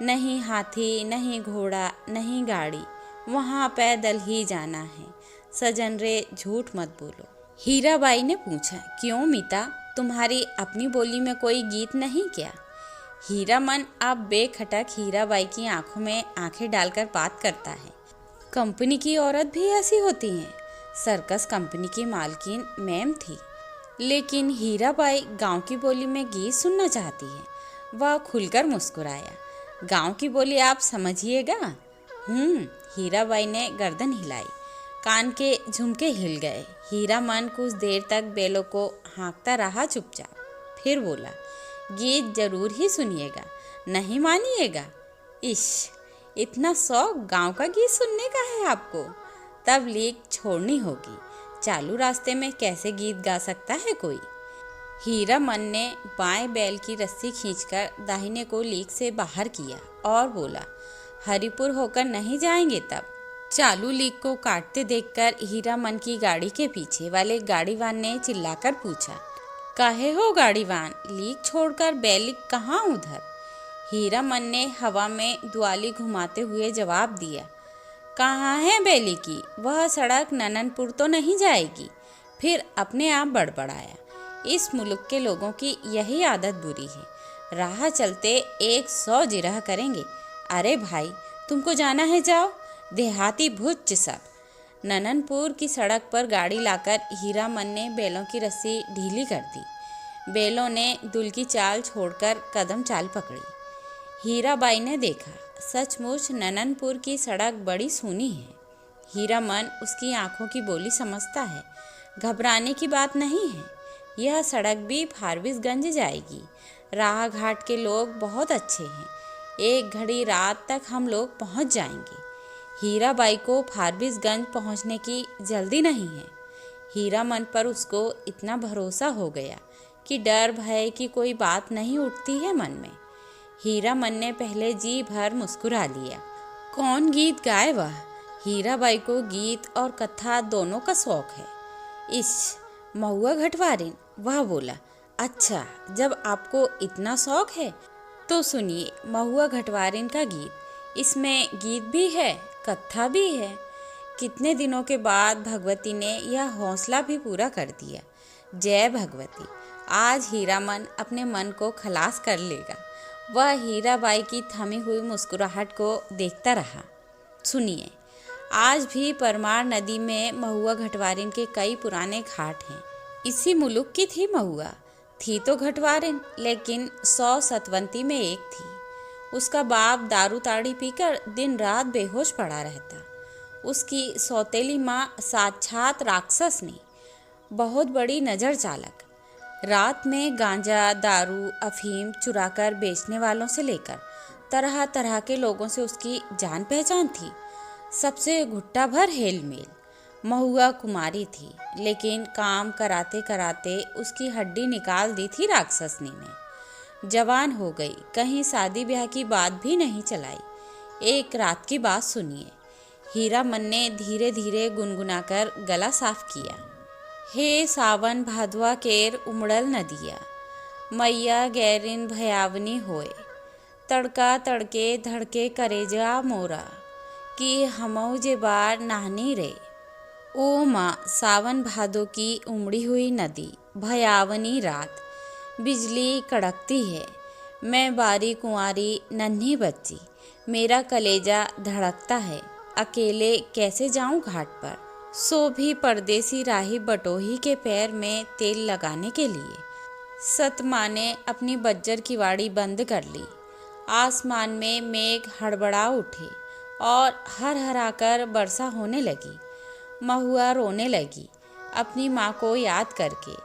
नहीं हाथी, नहीं घोड़ा, नहीं गाड़ी, वहाँ पैदल ही जाना है। सजन रे झूठ मत बोलो। हीराबाई ने पूछा, क्यों मीता, तुम्हारी अपनी बोली में कोई गीत नहीं क्या? हीरामन अब बेखटक हीराबाई की आंखों में आंखें डालकर बात करता है। कंपनी की औरत भी ऐसी होती हैं। सर्कस कंपनी की मालकिन मैम थी, लेकिन हीराबाई गांव की बोली में गीत सुनना चाहती है। वह खुलकर मुस्कुराया। गांव की बोली आप समझिएगा? हीराबाई ने गर्दन हिलाई। कान के झुमके हिल गए। हीरामन कुछ देर तक बैलों को हाँकता रहा चुपचाप। फिर बोला, गीत जरूर ही सुनिएगा, नहीं मानिएगा? इश, इतना शौक गांव का गीत सुनने का है आपको? तब लीक छोड़नी होगी। चालू रास्ते में कैसे गीत गा सकता है कोई? हीरामन ने बाएं बैल की रस्सी खींचकर दाहिने को लीक से बाहर किया और बोला, हरिपुर होकर नहीं जाएंगे तब? चालू लीक को काटते देखकर हीरामन की गाड़ी के पीछे वाले गाड़ीवान ने चिल्लाकर पूछा, काहे हो गाड़ीवान, लीक छोड़कर बैलिक कहाँ उधर? हीरामन ने हवा में दुआली घुमाते हुए जवाब दिया, कहाँ है बैली की, वह सड़क नननपुर तो नहीं जाएगी। फिर अपने आप बड़बड़ाया, इस मुल्क के लोगों की यही आदत बुरी है, राह चलते 100 जिरह करेंगे। अरे भाई, तुमको जाना है जाओ, देहाती भुच्च सब। नननपुर की सड़क पर गाड़ी लाकर हीरामन ने बैलों की रस्सी ढीली कर दी। बैलों ने दुल की चाल छोड़कर कदम चाल पकड़ी। हीराबाई ने देखा, सचमुच नननपुर की सड़क बड़ी सूनी है। हीरामन उसकी आंखों की बोली समझता है। घबराने की बात नहीं है, यह सड़क भी फारबिसगंज जाएगी। राह घाट के लोग बहुत अच्छे हैं, एक घड़ी रात तक हम लोग पहुंच जाएंगे। हीराबाई को फारबिसगंज पहुंचने की जल्दी नहीं है। हीरामन पर उसको इतना भरोसा हो गया कि डर भय की कोई बात नहीं उठती है मन में। हीरामन ने पहले जी भर मुस्कुरा लिया। कौन गीत गाए वह? हीराबाई को गीत और कथा दोनों का शौक है। इस महुआ घटवारिन, वह बोला, अच्छा, जब आपको इतना शौक है तो सुनिए महुआ घटवारिन का गीत। इसमें गीत भी है, कथा भी है। कितने दिनों के बाद भगवती ने यह हौसला भी पूरा कर दिया। जय भगवती। आज हीरामन अपने मन को खलास कर लेगा। वह हीराबाई की थमी हुई मुस्कुराहट को देखता रहा। सुनिए, आज भी परमार नदी में महुआ घटवारिन के कई पुराने घाट हैं। इसी मुलुक की थी महुआ, थी तो घटवारिन, लेकिन 100 सतवंती में एक थी। उसका बाप दारू ताड़ी पीकर दिन रात बेहोश पड़ा रहता। उसकी सौतेली माँ साक्षात राक्षसनी, बहुत बड़ी नज़र चालक। रात में गांजा, दारू, अफीम चुराकर बेचने वालों से लेकर तरह तरह के लोगों से उसकी जान पहचान थी। सबसे घुट्टा भर हेल मेल। महुआ कुमारी थी, लेकिन काम कराते कराते उसकी हड्डी निकाल दी थी राक्षसनी ने। जवान हो गई, कहीं शादी ब्याह की बात भी नहीं चलाई। एक रात की बात सुनिए। हीरामन ने धीरे धीरे गुनगुनाकर गला साफ किया। हे सावन भादवा केर उमड़ल नदिया, मैया गैरिन भयावनी होए। तड़का तड़के धड़के करेजा मोरा, कि हमऊ जे बार नहानी रे। ओ माँ सावन भादो की उमड़ी हुई नदी, भयावनी रात, बिजली कड़कती है। मैं बारी कुंवारी नन्ही बच्ची, मेरा कलेजा धड़कता है। अकेले कैसे जाऊं घाट पर, सो भी परदेसी राही बटोही के पैर में तेल लगाने के लिए। सतमा ने अपनी बज्जर की वाड़ी बंद कर ली। आसमान में मेघ हड़बड़ा उठे और हर हराकर वर्षा होने लगी। महुआ रोने लगी अपनी माँ को याद करके।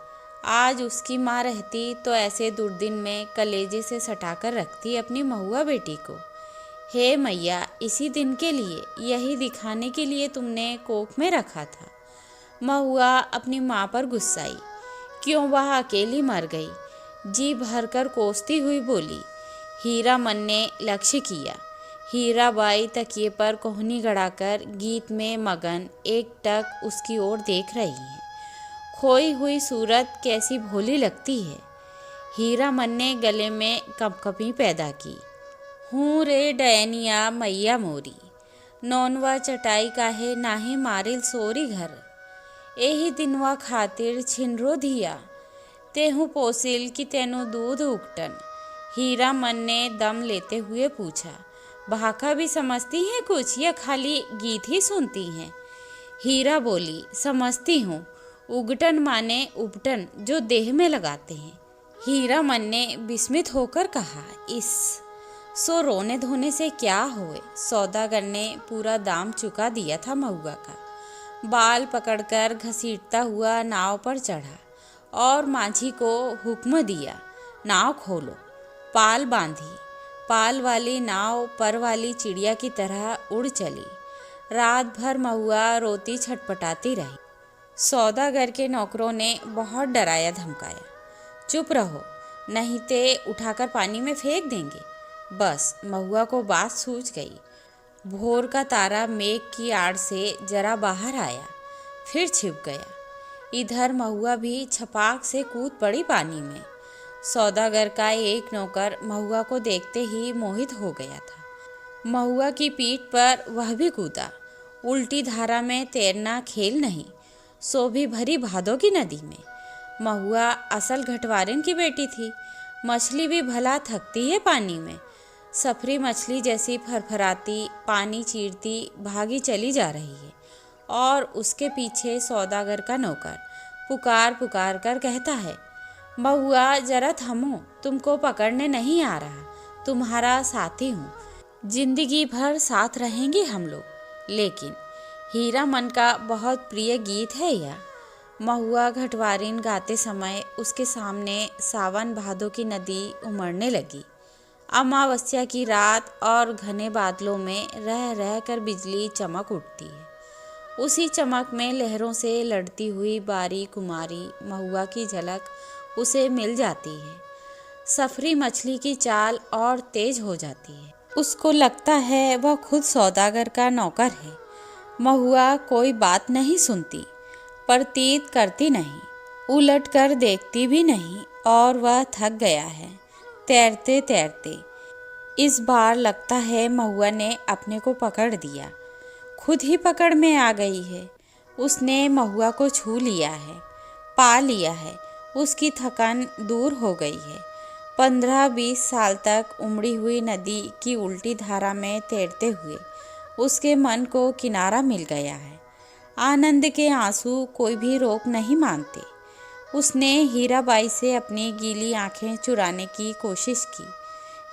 आज उसकी माँ रहती तो ऐसे दुर्दिन में कलेजे से सटाकर रखती अपनी महुआ बेटी को। हे मैया, इसी दिन के लिए, यही दिखाने के लिए तुमने कोख में रखा था। महुआ अपनी माँ पर गुस्साई, क्यों वह अकेली मर गई। जी भरकर कोसती हुई बोली। हीरामन ने लक्ष्य किया। हीराबाई तकिए पर कोहनी गड़ाकर गीत में मगन एकटक उसकी ओर देख रही है। खोई हुई सूरत कैसी भोली लगती है। हीरामन ने गले में कंपकपी पैदा की। हूँ रे डैनिया मैया मोरी, नौनवा चटाई काहे नाहे मारिल सोरी घर। एही दिनवा खातिर छिनरो धिया, तेहू पोसिल कि तेनु दूध उगटन। हीरामन ने दम लेते हुए पूछा, भाका भी समझती हैं कुछ या खाली गीत ही सुनती हैं। हीरा बोली, समझती हूँ। उगटन माने उपटन, जो देह में लगाते हैं। हीरामन ने विस्मित होकर कहा, इस सो रोने धोने से क्या होए। सौदागर ने पूरा दाम चुका दिया था महुआ का। बाल पकड़कर घसीटता हुआ नाव पर चढ़ा और माझी को हुक्म दिया, नाव खोलो। पाल बांधी। पाल वाली नाव पर वाली चिड़िया की तरह उड़ चली। रात भर महुआ रोती छटपटाती रही। सौदागर के नौकरों ने बहुत डराया धमकाया, चुप रहो नहीं ते उठाकर पानी में फेंक देंगे। बस महुआ को बात सूझ गई। भोर का तारा मेघ की आड़ से जरा बाहर आया, फिर छिप गया। इधर महुआ भी छपाक से कूद पड़ी पानी में। सौदागर का एक नौकर महुआ को देखते ही मोहित हो गया था। महुआ की पीठ पर वह भी कूदा। उल्टी धारा में तैरना खेल नहीं, सो भी भरी भादों की नदी में। महुआ असल घटवारिन की बेटी थी। मछली भी भला थकती है पानी में। सफरी मछली जैसी फरफराती, पानी चीरती भागी चली जा रही है और उसके पीछे सौदागर का नौकर पुकार पुकार कर कहता है, महुआ जरा थमो, तुमको पकड़ने नहीं आ रहा, तुम्हारा साथी हूँ, जिंदगी भर साथ रहेंगे हम लोग। लेकिन हीरामन का बहुत प्रिय गीत है यह। महुआ घटवारिन गाते समय उसके सामने सावन भादों की नदी उमड़ने लगी। अमावस्या की रात और घने बादलों में रह रह कर बिजली चमक उठती है। उसी चमक में लहरों से लड़ती हुई बारी कुमारी महुआ की झलक उसे मिल जाती है। सफरी मछली की चाल और तेज हो जाती है। उसको लगता है वह खुद सौदागर का नौकर है। महुआ कोई बात नहीं सुनती, प्रतीत करती नहीं, उलट कर देखती भी नहीं और वह थक गया है तैरते तैरते। इस बार लगता है महुआ ने अपने को पकड़ दिया, खुद ही पकड़ में आ गई है। उसने महुआ को छू लिया है, पा लिया है। उसकी थकान दूर हो गई है। 15-20 साल तक उमड़ी हुई नदी की उल्टी धारा में तैरते हुए उसके मन को किनारा मिल गया है। आनंद के आंसू कोई भी रोक नहीं मानते। उसने हीराबाई से अपनी गीली आंखें चुराने की कोशिश की,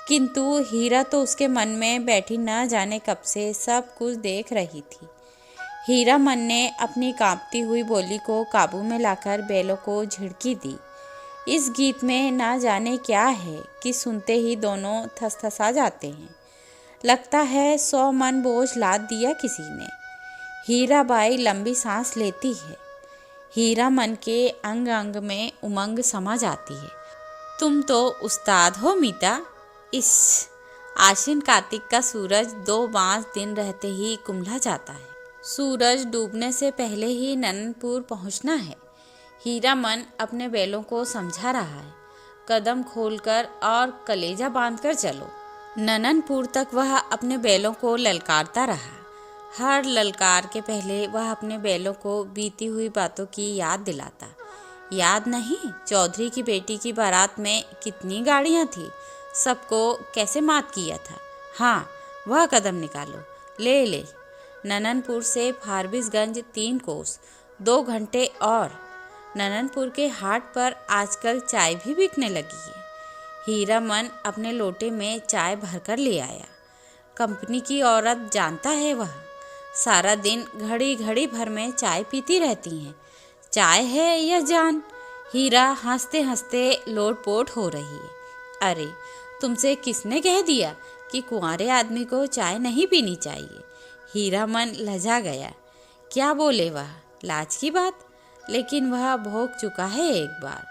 किंतु हीरा तो उसके मन में बैठी न जाने कब से सब कुछ देख रही थी। हीरा मन ने अपनी कांपती हुई बोली को काबू में लाकर बैलों को झिड़की दी। इस गीत में ना जाने क्या है कि सुनते ही दोनों थसथसा जाते हैं। लगता है 100 मन बोझ लाद दिया किसी ने। हीराबाई लंबी सांस लेती है। हीरा मन के अंग अंग में उमंग समा जाती है। तुम तो उस्ताद हो मीता। इस आश्विन कार्तिक का सूरज 2 दिन रहते ही कुम्हला जाता है। सूरज डूबने से पहले ही नननपुर पहुंचना है। हीरा मन अपने बैलों को समझा रहा है। कदम खोलकर और कलेजा बांधकर चलो। नननपुर तक वह अपने बैलों को ललकारता रहा। हर ललकार के पहले वह अपने बैलों को बीती हुई बातों की याद दिलाता। याद नहीं, चौधरी की बेटी की बारात में कितनी गाड़ियां थी, सबको कैसे मात किया था। हाँ, वह कदम निकालो। ले ले। नननपुर से फारबिसगंज 3 कोस, 2 घंटे और। नननपुर के हाट पर आजकल चाय भी बिकने लगी है। हीरा मन अपने लोटे में चाय भरकर ले आया। कंपनी की औरत जानता है वह, सारा दिन घड़ी घड़ी भर में चाय पीती रहती हैं। चाय है या जान। हीरा हंसते हंसते लोटपोट हो रही है। अरे, तुमसे किसने कह दिया कि कुंवारे आदमी को चाय नहीं पीनी चाहिए। हीरा मन लजा गया। क्या बोले वह, लाज की बात। लेकिन वह भोग चुका है एक बार।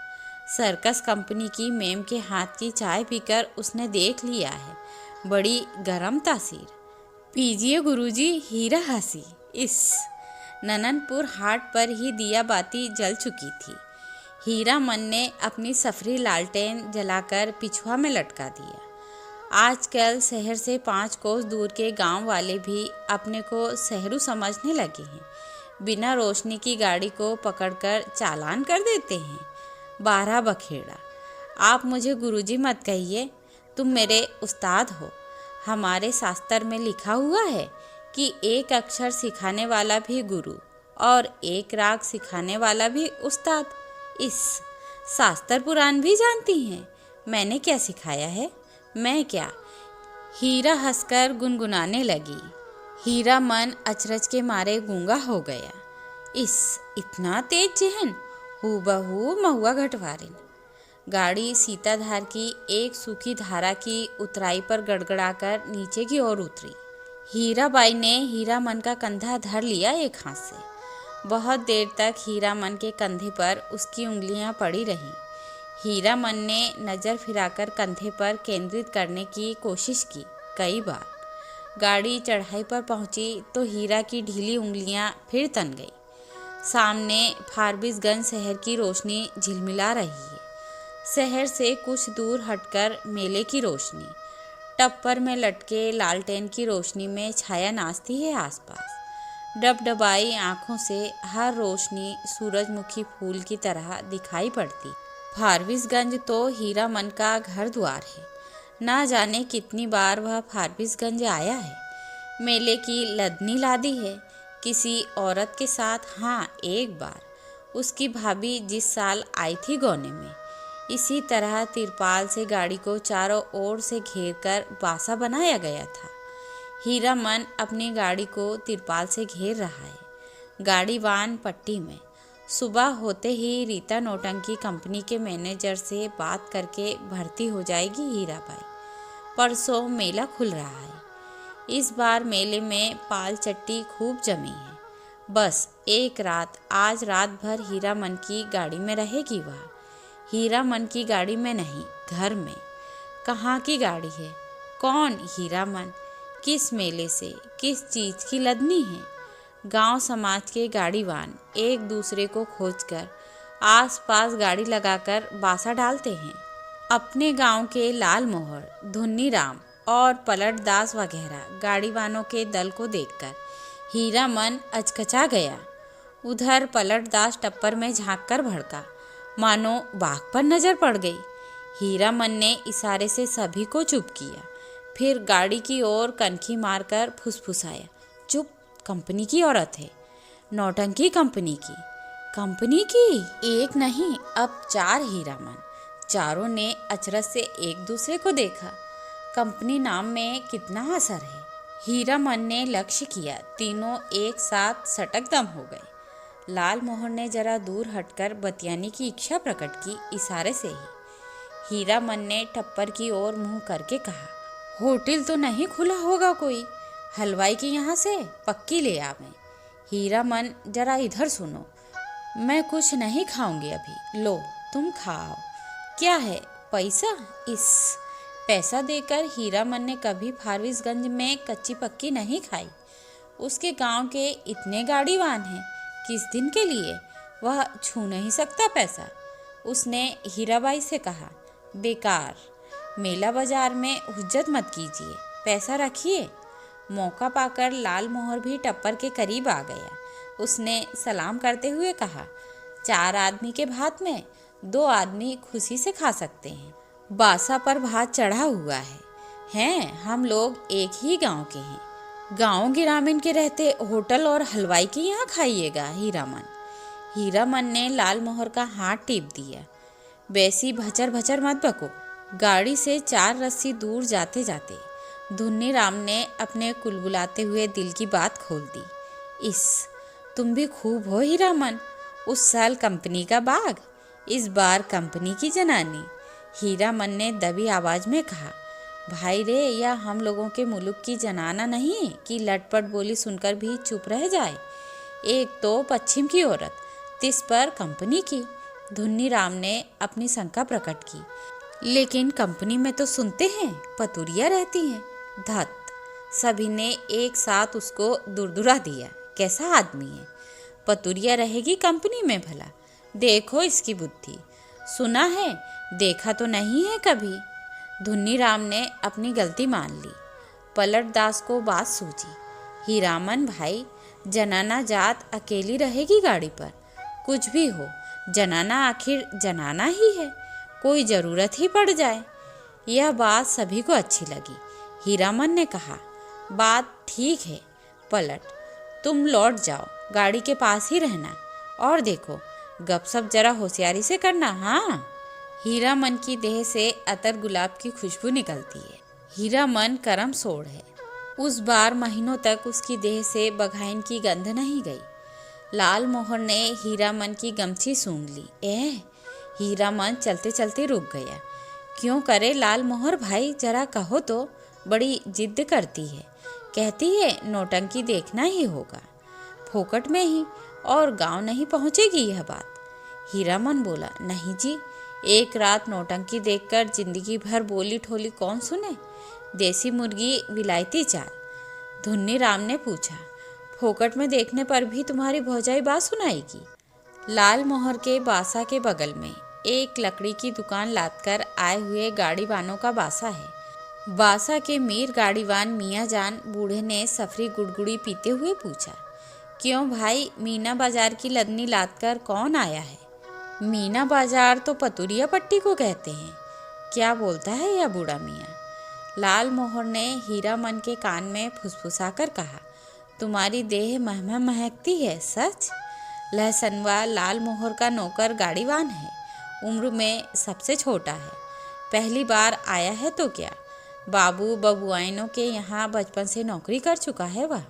सर्कस कंपनी की मेम के हाथ की चाय पीकर उसने देख लिया है। बड़ी गरम तासीर। पीजिए गुरुजी। हीरा हंसी। इस नननपुर हाट पर ही दिया बाती जल चुकी थी। हीरा मन ने अपनी सफरी लालटेन जलाकर पिछुआ में लटका दिया। आजकल शहर से 5 कोस दूर के गांव वाले भी अपने को शहरू समझने लगे हैं। बिना रोशनी की गाड़ी को पकड़कर चालान कर देते हैं। 12 बखेड़ा। आप मुझे गुरुजी मत कहिए, तुम मेरे उस्ताद हो। हमारे शास्त्र में लिखा हुआ है कि एक अक्षर सिखाने वाला भी गुरु और एक राग सिखाने वाला भी उस्ताद। इस शास्त्र पुराण भी जानती हैं। मैंने क्या सिखाया है? मैं क्या? हीरा हंसकर गुनगुनाने लगी। हीरा मन अचरज के मारे गूंगा हो गया। इस इतना तेज जहन, हूबहू महुआ घटवारिन। गाड़ी सीताधार की एक सूखी धारा की उतराई पर गड़गड़ाकर नीचे की ओर उतरी। हीराबाई ने हीरा मन का कंधा धर लिया एक हाथ से। बहुत देर तक हीरा मन के कंधे पर उसकी उंगलियां पड़ी रहीं। हीरा मन ने नज़र फिराकर कंधे पर केंद्रित करने की कोशिश की कई बार। गाड़ी चढ़ाई पर पहुंची तो हीरा की ढीली उंगलियां फिर तन गई। सामने फारबिसगंज शहर की रोशनी झिलमिला रही है। शहर से कुछ दूर हटकर मेले की रोशनी, टप्पर में लटके लालटेन की रोशनी में छाया नाचती है आसपास। डबडबाई आंखों से हर रोशनी सूरजमुखी फूल की तरह दिखाई पड़ती। फारबिसगंज तो हीरा मन का घर द्वार है। ना जाने कितनी बार वह फारबिसगंज आया है। मेले की लदनी लादी है किसी औरत के साथ। हाँ, एक बार उसकी भाभी जिस साल आई थी गौने में, इसी तरह तिरपाल से गाड़ी को चारों ओर से घेरकर बासा बनाया गया था। हीरा मन अपनी गाड़ी को तिरपाल से घेर रहा है। गाड़ी वान पट्टी में। सुबह होते ही रीता नौटंकी कंपनी के मैनेजर से बात करके भर्ती हो जाएगी हीराबाई। परसों मेला खुल रहा है। इस बार मेले में पाल चट्टी खूब जमी है। बस एक रात, आज रात भर हीरा मन की गाड़ी में रहेगी वह। हीरा मन की गाड़ी में नहीं, घर में। कहाँ की गाड़ी है? कौन हीरा मन? किस मेले से, किस चीज़ की लदनी है? गांव समाज के गाड़ीवान एक दूसरे को खोजकर आसपास गाड़ी लगाकर बासा डालते हैं। अपने गांव के लाल मोहर, धुन्नी राम और पलटदास वगैरह गाड़ीवानों के दल को देखकर हीरा मन अचकचा गया। उधर पलटदास टप्पर में झांककर भड़का, मानो बाघ पर नजर पड़ गई। हीरा मन ने इशारे से सभी को चुप किया, फिर गाड़ी की ओर कनखी मारकर फुसफुसाया, कंपनी की औरत है, नौटंकी कंपनी की। कंपनी की? एक नहीं, अब 4 हीरामन। चारों ने अचरज से एक दूसरे को देखा। कंपनी नाम में कितना असर है। हीरामन ने लक्ष्य किया, तीनों एक साथ सटक दम हो गए। लाल मोहर ने जरा दूर हटकर बतियाने की इच्छा प्रकट की, इशारे से ही। हीरामन ने टप्पर की ओर मुंह करके कहा, होटल तो नहीं खुला होगा कोई? हलवाई के यहाँ से पक्की ले आवें। हीरामन, जरा इधर सुनो, मैं कुछ नहीं खाऊंगी अभी, लो तुम खाओ। क्या है? पैसा? इस पैसा देकर हीरामन ने कभी फारबिसगंज में कच्ची पक्की नहीं खाई। उसके गांव के इतने गाड़ीवान हैं, किस दिन के लिए? वह छू नहीं सकता पैसा। उसने हीराबाई से कहा, बेकार, मेला बाजार में हुज्जत मत कीजिए, पैसा रखिए। मौका पाकर लाल मोहर भी टप्पर के करीब आ गया। उसने सलाम करते हुए कहा, 4 आदमी के भात में 2 आदमी खुशी से खा सकते हैं। बासा पर भात चढ़ा हुआ है। हैं, हम लोग एक ही गांव के हैं। गांव ग्रामीण के रहते होटल और हलवाई के यहाँ खाइएगा हीरामन। हीरामन ने लाल मोहर का हाथ टीप दिया। वैसी भचर भचर मत बको। गाड़ी से 4 रस्सी दूर जाते जाते धुन्नी राम ने अपने कुलबुलाते हुए दिल की बात खोल दी। तुम भी खूब हो हीरामन। उस साल कंपनी का बाग, इस बार कंपनी की जनानी। हीरामन ने दबी आवाज में कहा, भाई रे, या हम लोगों के मुल्क की जनाना नहीं कि लटपट बोली सुनकर भी चुप रह जाए। एक तो पश्चिम की औरत, तिस पर कंपनी की। धुन्नी राम ने अपनी शंका प्रकट की। लेकिन कंपनी में तो सुनते हैं पतुरिया रहती हैं। धत! सभी ने एक साथ उसको दुरदुरा दिया। कैसा आदमी है? पतुरिया रहेगी कंपनी में भला? देखो इसकी बुद्धि। सुना है, देखा तो नहीं है कभी। धुन्नी राम ने अपनी गलती मान ली। पलट दास को बात सूझी। हीरामन भाई, जनाना जात अकेली रहेगी गाड़ी पर? कुछ भी हो, जनाना आखिर जनाना ही है, कोई ज़रूरत ही पड़ जाए। यह बात सभी को अच्छी लगी। हीरामन ने कहा, बात ठीक है पलट, तुम लौट जाओ, गाड़ी के पास ही रहना। और देखो, गपशप जरा होशियारी से करना। हाँ। हीरामन की देह से अतर गुलाब की खुशबू निकलती है। हीरामन करम सोड़ है। उस बार महीनों तक उसकी देह से बघाइन की गंध नहीं गई। लाल मोहर ने हीरामन की गमछी सूंघ ली। हीरामन चलते चलते रुक गया। क्यों करे लाल मोहर भाई, जरा कहो तो, बड़ी जिद करती है। कहती है नौटंकी देखना ही होगा, फोकट में ही, और गांव नहीं पहुंचेगी यह बात। हीरामन बोला, नहीं जी, एक रात नौटंकी देखकर जिंदगी भर बोली ठोली कौन सुने। देसी मुर्गी विलायती चाल। धुन्नी राम ने पूछा, फोकट में देखने पर भी तुम्हारी भौजाई बात सुनाएगी? लाल मोहर के बासा के बगल में एक लकड़ी की दुकान लादकर आए हुए गाड़ीवानों का बासा है। बासा के मीर गाड़ीवान मियाँ जान बूढ़े ने सफरी गुड़गुड़ी पीते हुए पूछा, क्यों भाई, मीना बाजार की लदनी लादकर कौन आया है? मीना बाजार तो पतुरिया पट्टी को कहते हैं। क्या बोलता है यह बूढ़ा मियाँ? लाल मोहर ने हीरामन के कान में फुसफुसाकर कहा, तुम्हारी देह महक महकती है। सच? लहसनवा लाल मोहर का नौकर गाड़ीवान है, उम्र में सबसे छोटा है, पहली बार आया है तो क्या, बाबू बबुआइनों के यहाँ बचपन से नौकरी कर चुका है। वह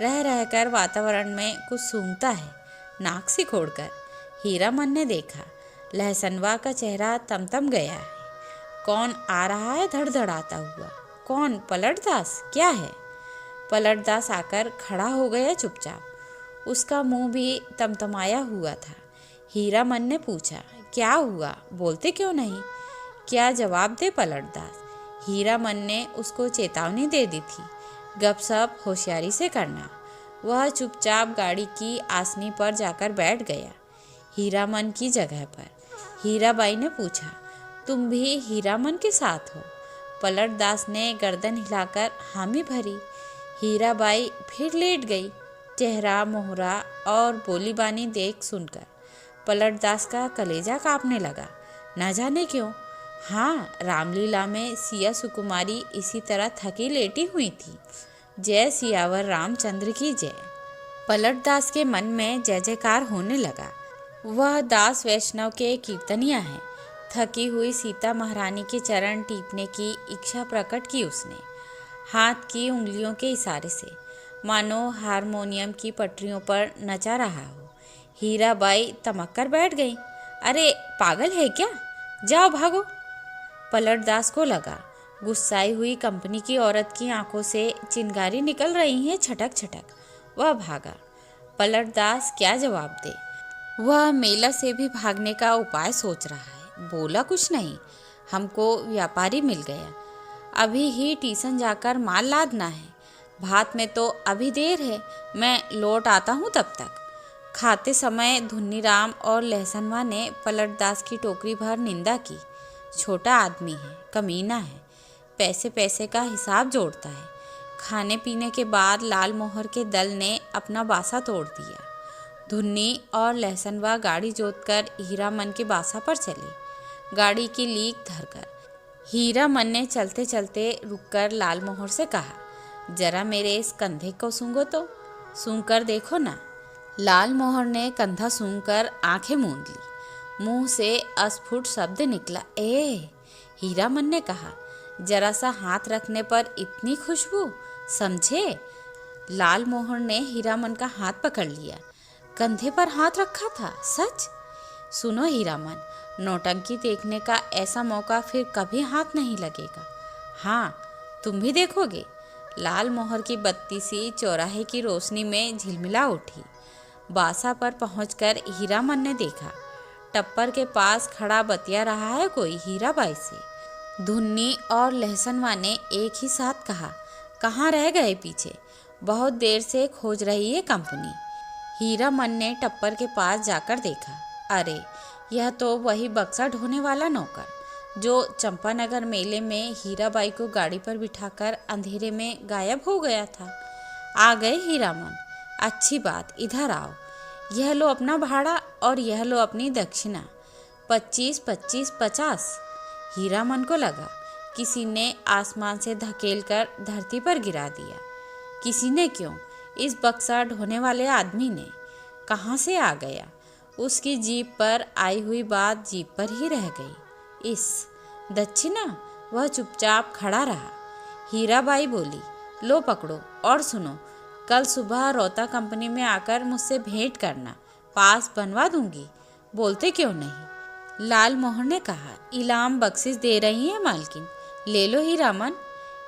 रह रहकर वातावरण में कुछ सूंघता है, नाक सिकोड़कर। हीरामन ने देखा, लहसनवा का चेहरा तमतम गया है। कौन आ रहा है धड़धड़ाता हुआ? कौन? पलटदास? क्या है? पलटदास आकर खड़ा हो गया चुपचाप। उसका मुंह भी तमतमाया हुआ था। हीरामन ने पूछा, क्या हुआ, बोलते क्यों नहीं? क्या जवाब दे पलटदास? हीरामन ने उसको चेतावनी दे दी थी, गपशप होशियारी से करना। वह चुपचाप गाड़ी की आसनी पर जाकर बैठ गया, हीरामन की जगह पर। हीराबाई ने पूछा, तुम भी हीरामन के साथ हो? पलटदास ने गर्दन हिलाकर हामी भरी। हीराबाई फिर लेट गई। चेहरा मोहरा और बोलीबानी देख सुनकर पलटदास का कलेजा कांपने लगा। न जाने क्यों। हाँ, रामलीला में सिया सुकुमारी इसी तरह थकी लेटी हुई थी। जय सियावर रामचंद्र की जय। पलट दास के मन में जय जयकार होने लगा। वह दास वैष्णव के कीर्तनिया है। थकी हुई सीता महारानी के चरण टीपने की इच्छा प्रकट की उसने, हाथ की उंगलियों के इशारे से, मानो हारमोनियम की पटरियों पर नचा रहा हो। हीराबाई तमक कर बैठ गई। अरे पागल है क्या, जाओ भागो। पलटदास को लगा गुस्साई हुई कंपनी की औरत की आंखों से चिंगारी निकल रही है छटक छटक। वह भागा। पलटदास क्या जवाब दे। वह मेला से भी भागने का उपाय सोच रहा है। बोला कुछ नहीं। हमको व्यापारी मिल गया, अभी ही टीसन जाकर माल लादना है। भात में तो अभी देर है, मैं लौट आता हूँ तब तक। खाते समय धुन्नीराम और लहसनवा ने पलटदास की टोकरी भर निंदा की। छोटा आदमी है, कमीना है, पैसे पैसे का हिसाब जोड़ता है। खाने पीने के बाद लाल मोहर के दल ने अपना बासा तोड़ दिया। धुन्नी और लहसनवा गाड़ी जोतकर हीरामन के बासा पर चले, गाड़ी की लीक धरकर। हीरामन ने चलते चलते रुककर लाल मोहर से कहा, जरा मेरे इस कंधे को सूंघो तो, सूंघ कर देखो ना। लाल मोहर ने कंधा सूंघकर आंखें मूंद ली। मुंह से अस्फुट शब्द निकला, ए। हीरामन ने कहा, जरा सा हाथ रखने पर इतनी खुशबू, समझे। लाल मोहर ने हीरामन का हाथ पकड़ लिया। कंधे पर हाथ रखा था, सच। सुनो हीरामन, नौटंकी देखने का ऐसा मौका फिर कभी हाथ नहीं लगेगा। हाँ, तुम भी देखोगे। लाल मोहर की बत्ती सी चौराहे की रोशनी में झिलमिला उठी। बासा पर पहुंचकर हीरामन ने देखा, टप्पर के पास खड़ा बतिया रहा है कोई हीराबाई से। धुन्नी और लहसनवा ने एक ही साथ कहा, कहाँ रह गए पीछे, बहुत देर से खोज रही है कंपनी। हीरामन ने टप्पर के पास जाकर देखा, अरे यह तो वही बक्सा ढोने वाला नौकर जो चंपानगर मेले में हीराबाई को गाड़ी पर बिठाकर अंधेरे में गायब हो गया था। आ गए हीरामन, अच्छी बात, इधर आओ। यह लो अपना भाड़ा और यह लो अपनी दक्षिणा, 25, 25, 50। हीरामन को लगा किसी ने आसमान से धकेलकर धरती पर गिरा दिया। किसी ने क्यों, इस बक्सा ढोने वाले आदमी ने। कहाँ से आ गया। उसकी जीप पर आई हुई बात जीप पर ही रह गई। इस दक्षिणा। वह चुपचाप खड़ा रहा। हीराबाई बोली, लो पकड़ो और सुनो, कल सुबह रोता कंपनी में आकर मुझसे भेंट करना, पास बनवा दूंगी। बोलते क्यों नहीं। लाल मोहर ने कहा, इलाम बख्शिश दे रही है मालकिन, ले लो हीरामन।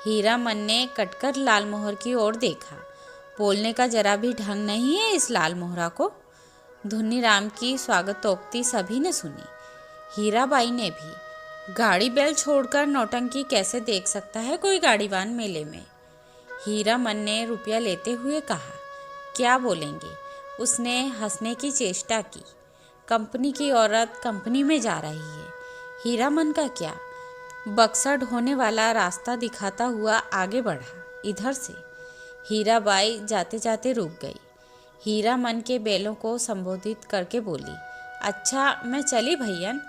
हीरामन ने कटकर लाल मोहर की ओर देखा। बोलने का जरा भी ढंग नहीं है इस लाल मोहरा को। धुन्नीराम की स्वागतोक्ति सभी ने सुनी, हीराबाई ने भी। गाड़ी बैल छोड़कर नौटंकी कैसे देख सकता है कोई गाड़ीवान मेले में। हीरामन ने रुपया लेते हुए कहा, क्या बोलेंगे। उसने हंसने की चेष्टा की। कंपनी की औरत कंपनी में जा रही है, हीरामन का क्या। बक्सा ढोने वाला रास्ता दिखाता हुआ आगे बढ़ा, इधर से। हीराबाई जाते जाते रुक गई। हीरामन के बैलों को संबोधित करके बोली, अच्छा मैं चली भैयन।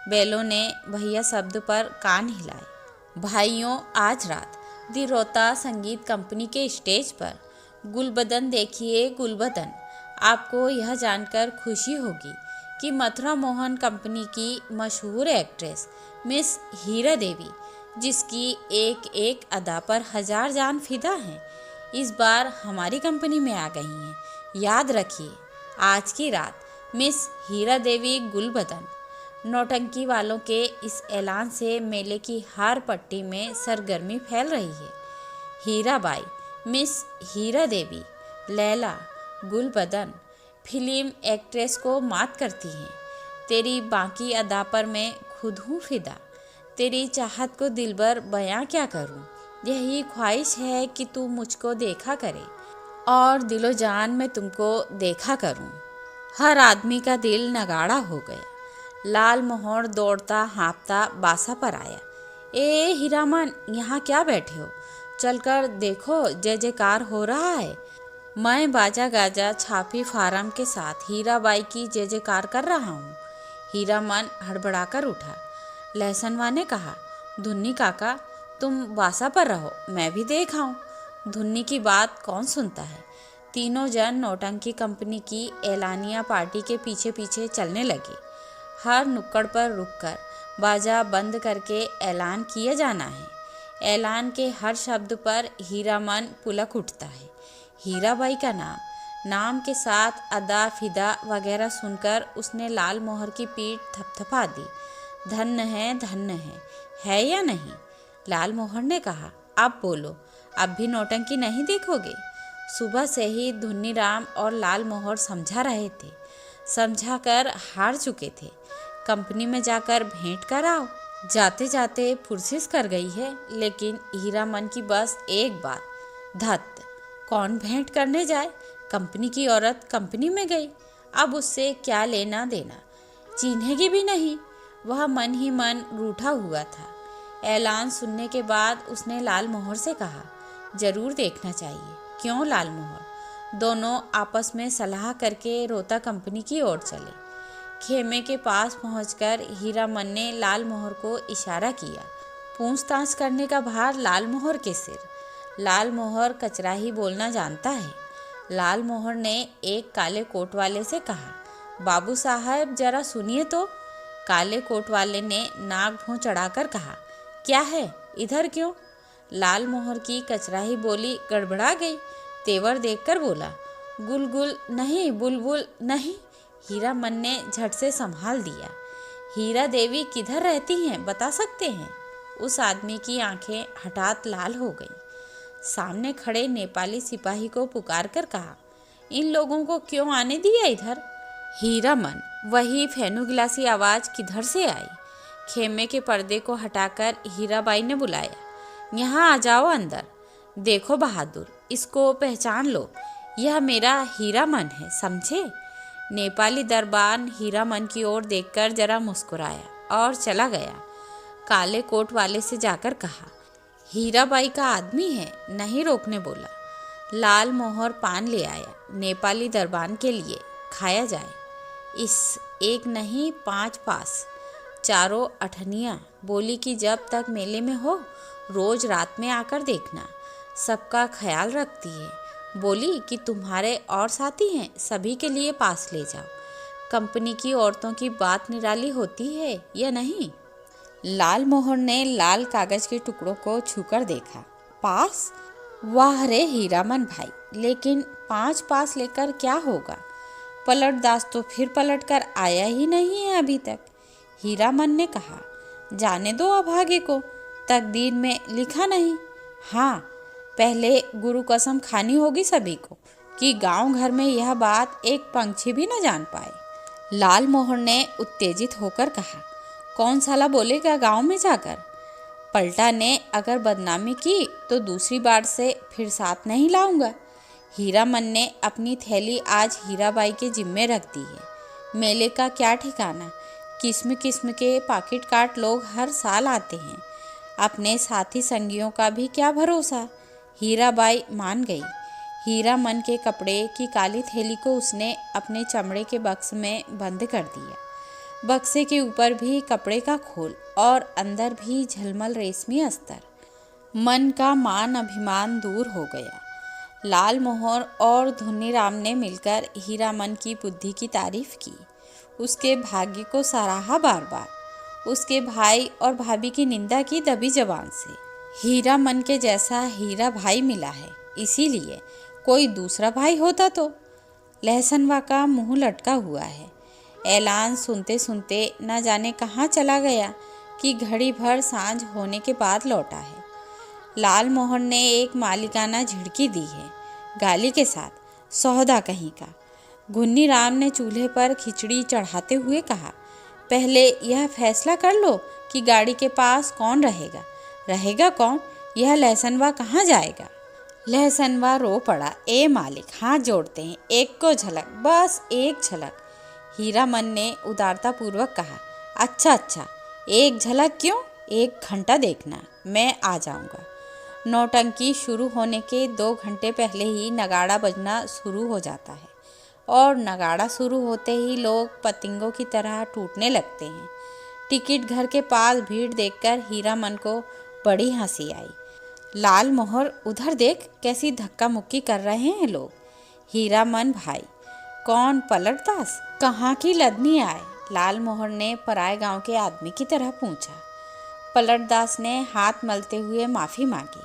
बैलों ने भैया शब्द पर कान हिलाए। भाइयों, आज रात दिरोता संगीत कंपनी के स्टेज पर गुलबदन देखिए, गुलबदन। आपको यह जानकर खुशी होगी कि मथुरा मोहन कंपनी की मशहूर एक्ट्रेस मिस हीरा देवी, जिसकी एक एक अदा पर 1000 जान फिदा हैं, इस बार हमारी कंपनी में आ गई हैं। याद रखिए, आज की रात मिस हीरा देवी गुलबदन। नौटंकी वालों के इस ऐलान से मेले की हर पट्टी में सरगर्मी फैल रही है। हीराबाई, मिस हीरा देवी, लैला, गुलबदन फिल्म एक्ट्रेस को मात करती हैं। तेरी बाकी अदा पर मैं खुद हूँ फिदा। तेरी चाहत को दिलबर बयां क्या करूँ। यही ख्वाहिश है कि तू मुझको देखा करे और दिलो जान में तुमको देखा करूँ। हर आदमी का दिल नगाड़ा हो गया। लाल मोहर दौड़ता हाँफता बासा पर आया। ए हीरामन, यहाँ क्या बैठे हो, चलकर देखो, जय जयकार हो रहा है। मैं बाजा गाजा छापी फारम के साथ हीराबाई की जय जयकार कर रहा हूँ। हीरामन हड़बड़ाकर उठा। लहसनवा ने कहा, धुन्नी काका तुम बासा पर रहो, मैं भी देख आऊँ। धुन्नी की बात कौन सुनता है। तीनों जन नौटंकी कंपनी की एलानिया पार्टी के पीछे पीछे चलने लगे। हर नुक्कड़ पर रुककर बाजा बंद करके ऐलान किया जाना है। ऐलान के हर शब्द पर हीरामन पुलक उठता है। हीराबाई का नाम के साथ अदा फिदा वगैरह सुनकर उसने लाल मोहर की पीठ थपथपा दी। धन्य है या नहीं? लाल मोहर ने कहा। अब बोलो, अब भी नौटंकी नहीं देखोगे? सुबह से ही धुन्नीराम और लाल मोहर समझा रहे थे, समझा कर हार चुके थे। कंपनी में जाकर भेंट कर आओ। जाते जाते फुर्सिस कर गई है, लेकिन हीरामन की बस एक बात, धत कौन भेंट करने जाए। कंपनी की औरत कंपनी में गई, अब उससे क्या लेना देना, चिन्हेगी भी नहीं। वह मन ही मन रूठा हुआ था। ऐलान सुनने के बाद उसने लाल मोहर से कहा, जरूर देखना चाहिए। क्यों लाल मोहर? दोनों आपस में सलाह करके रोता कंपनी की ओर चले। खेमे के पास पहुंचकर हीरामन ने लाल मोहर को इशारा किया। पूछताछ करने का भार लाल मोहर के सिर। लाल मोहर कचरा ही बोलना जानता है। लाल मोहर ने एक काले कोट वाले से कहा, बाबू साहब जरा सुनिए तो। काले कोट वाले ने नाक भौं चढ़ाकर कहा, क्या है, इधर क्यों? लाल मोहर की कचराही बोली गड़बड़ा गई। तेवर देखकर बोला, गुलगुल नहीं, बुलबुल नहीं। हीरामन ने झट से संभाल दिया। हीरा देवी किधर रहती हैं, बता सकते हैं? उस आदमी की आंखें हठात लाल हो गईं। सामने खड़े नेपाली सिपाही को पुकार कर कहा, इन लोगों को क्यों आने दिया इधर? हीरामन, वही फेनुगिलासी आवाज किधर से आई? खेमे के पर्दे को हटाकर हीराबाई ने बुलाया, यहाँ आ जाओ अंदर। देखो बहादुर, इसको पहचान लो, यह मेरा हीरामन है, समझे? नेपाली दरबान हीरामन की ओर देखकर जरा मुस्कुराया और चला गया। काले कोट वाले से जाकर कहा, हीराबाई का आदमी है, नहीं रोकने बोला। लाल मोहर पान ले आया, नेपाली दरबान के लिए, खाया जाए। इस एक नहीं 5 पास, चारों अठनियाँ। बोली कि जब तक मेले में हो रोज रात में आकर देखना, सबका ख्याल रखती है। बोली कि तुम्हारे और साथी हैं, सभी के लिए पास ले जाओ। कंपनी की औरतों की बात निराली होती है या नहीं? लाल मोहर ने लाल कागज के टुकड़ों को छूकर देखा। पास? वाह रे हीरामन भाई, लेकिन 5 पास लेकर क्या होगा? पलटदास तो फिर पलट कर आया ही नहीं है अभी तक। हीरामन ने कहा, जाने दो अभागे को, तकदीर में लिखा नहीं। हाँ, पहले गुरु कसम खानी होगी सभी को कि गांव घर में यह बात एक पंछी भी न जान पाए। लाल मोहर ने उत्तेजित होकर कहा, कौन साला बोलेगा गांव में जाकर? पलटा ने अगर बदनामी की तो दूसरी बार से फिर साथ नहीं लाऊंगा। हीरामन ने अपनी थैली आज हीराबाई के जिम्मे रख दी है। मेले का क्या ठिकाना, किस्म किस्म के पाकिट काट लोग हर साल आते हैं। अपने साथी संगियों का भी क्या भरोसा। हीराबाई मान गई। हीरामन के कपड़े की काली थैली को उसने अपने चमड़े के बक्स में बंद कर दिया। बक्से के ऊपर भी कपड़े का खोल और अंदर भी झलमल रेशमी अस्तर। मन का मान अभिमान दूर हो गया। लाल मोहर और धुन्नीराम ने मिलकर हीरामन की बुद्धि की तारीफ की, उसके भाग्य को सराहा बार बार। उसके भाई और भाभी की निंदा की दबी जबान से। हीरामन के जैसा हीरा भाई मिला है, इसीलिए कोई दूसरा भाई होता तो। लहसनवा का मुंह लटका हुआ है। ऐलान सुनते सुनते न जाने कहाँ चला गया कि घड़ी भर सांझ होने के बाद लौटा है। लाल मोहर ने एक मालिकाना झिड़की दी है, गाली के साथ, सौदा कहीं का। धुन्नीराम ने चूल्हे पर खिचड़ी चढ़ाते हुए कहा, पहले यह फैसला कर लो कि गाड़ी के पास कौन रहेगा। रहेगा कौन? यह लहसनवा कहाँ जाएगा? लहसनवा रो पड़ा, ए मालिक, हाथ जोड़ते हैं, एक को झलक, बस एक झलक। हीरामन ने उदारता पूर्वक कहा, अच्छा, एक झलक क्यों, 1 घंटा देखना, मैं आ जाऊंगा। नौटंकी शुरू होने के 2 घंटे पहले ही नगाड़ा बजना शुरू हो जाता है और नगाड़ा शुरू होते ही लोग पतंगों की तरह टूटने लगते हैं। टिकट घर के पास भीड़ देखकर हीरामन को बड़ी हंसी आई। लाल मोहर, उधर देख कैसी धक्का मुक्की कर रहे हैं लोग। हीरामन भाई, कौन? पलटदास? कहाँ की लदनी आए? लाल मोहर ने पराए गांव के आदमी की तरह पूछा। पलटदास ने हाथ मलते हुए माफ़ी मांगी।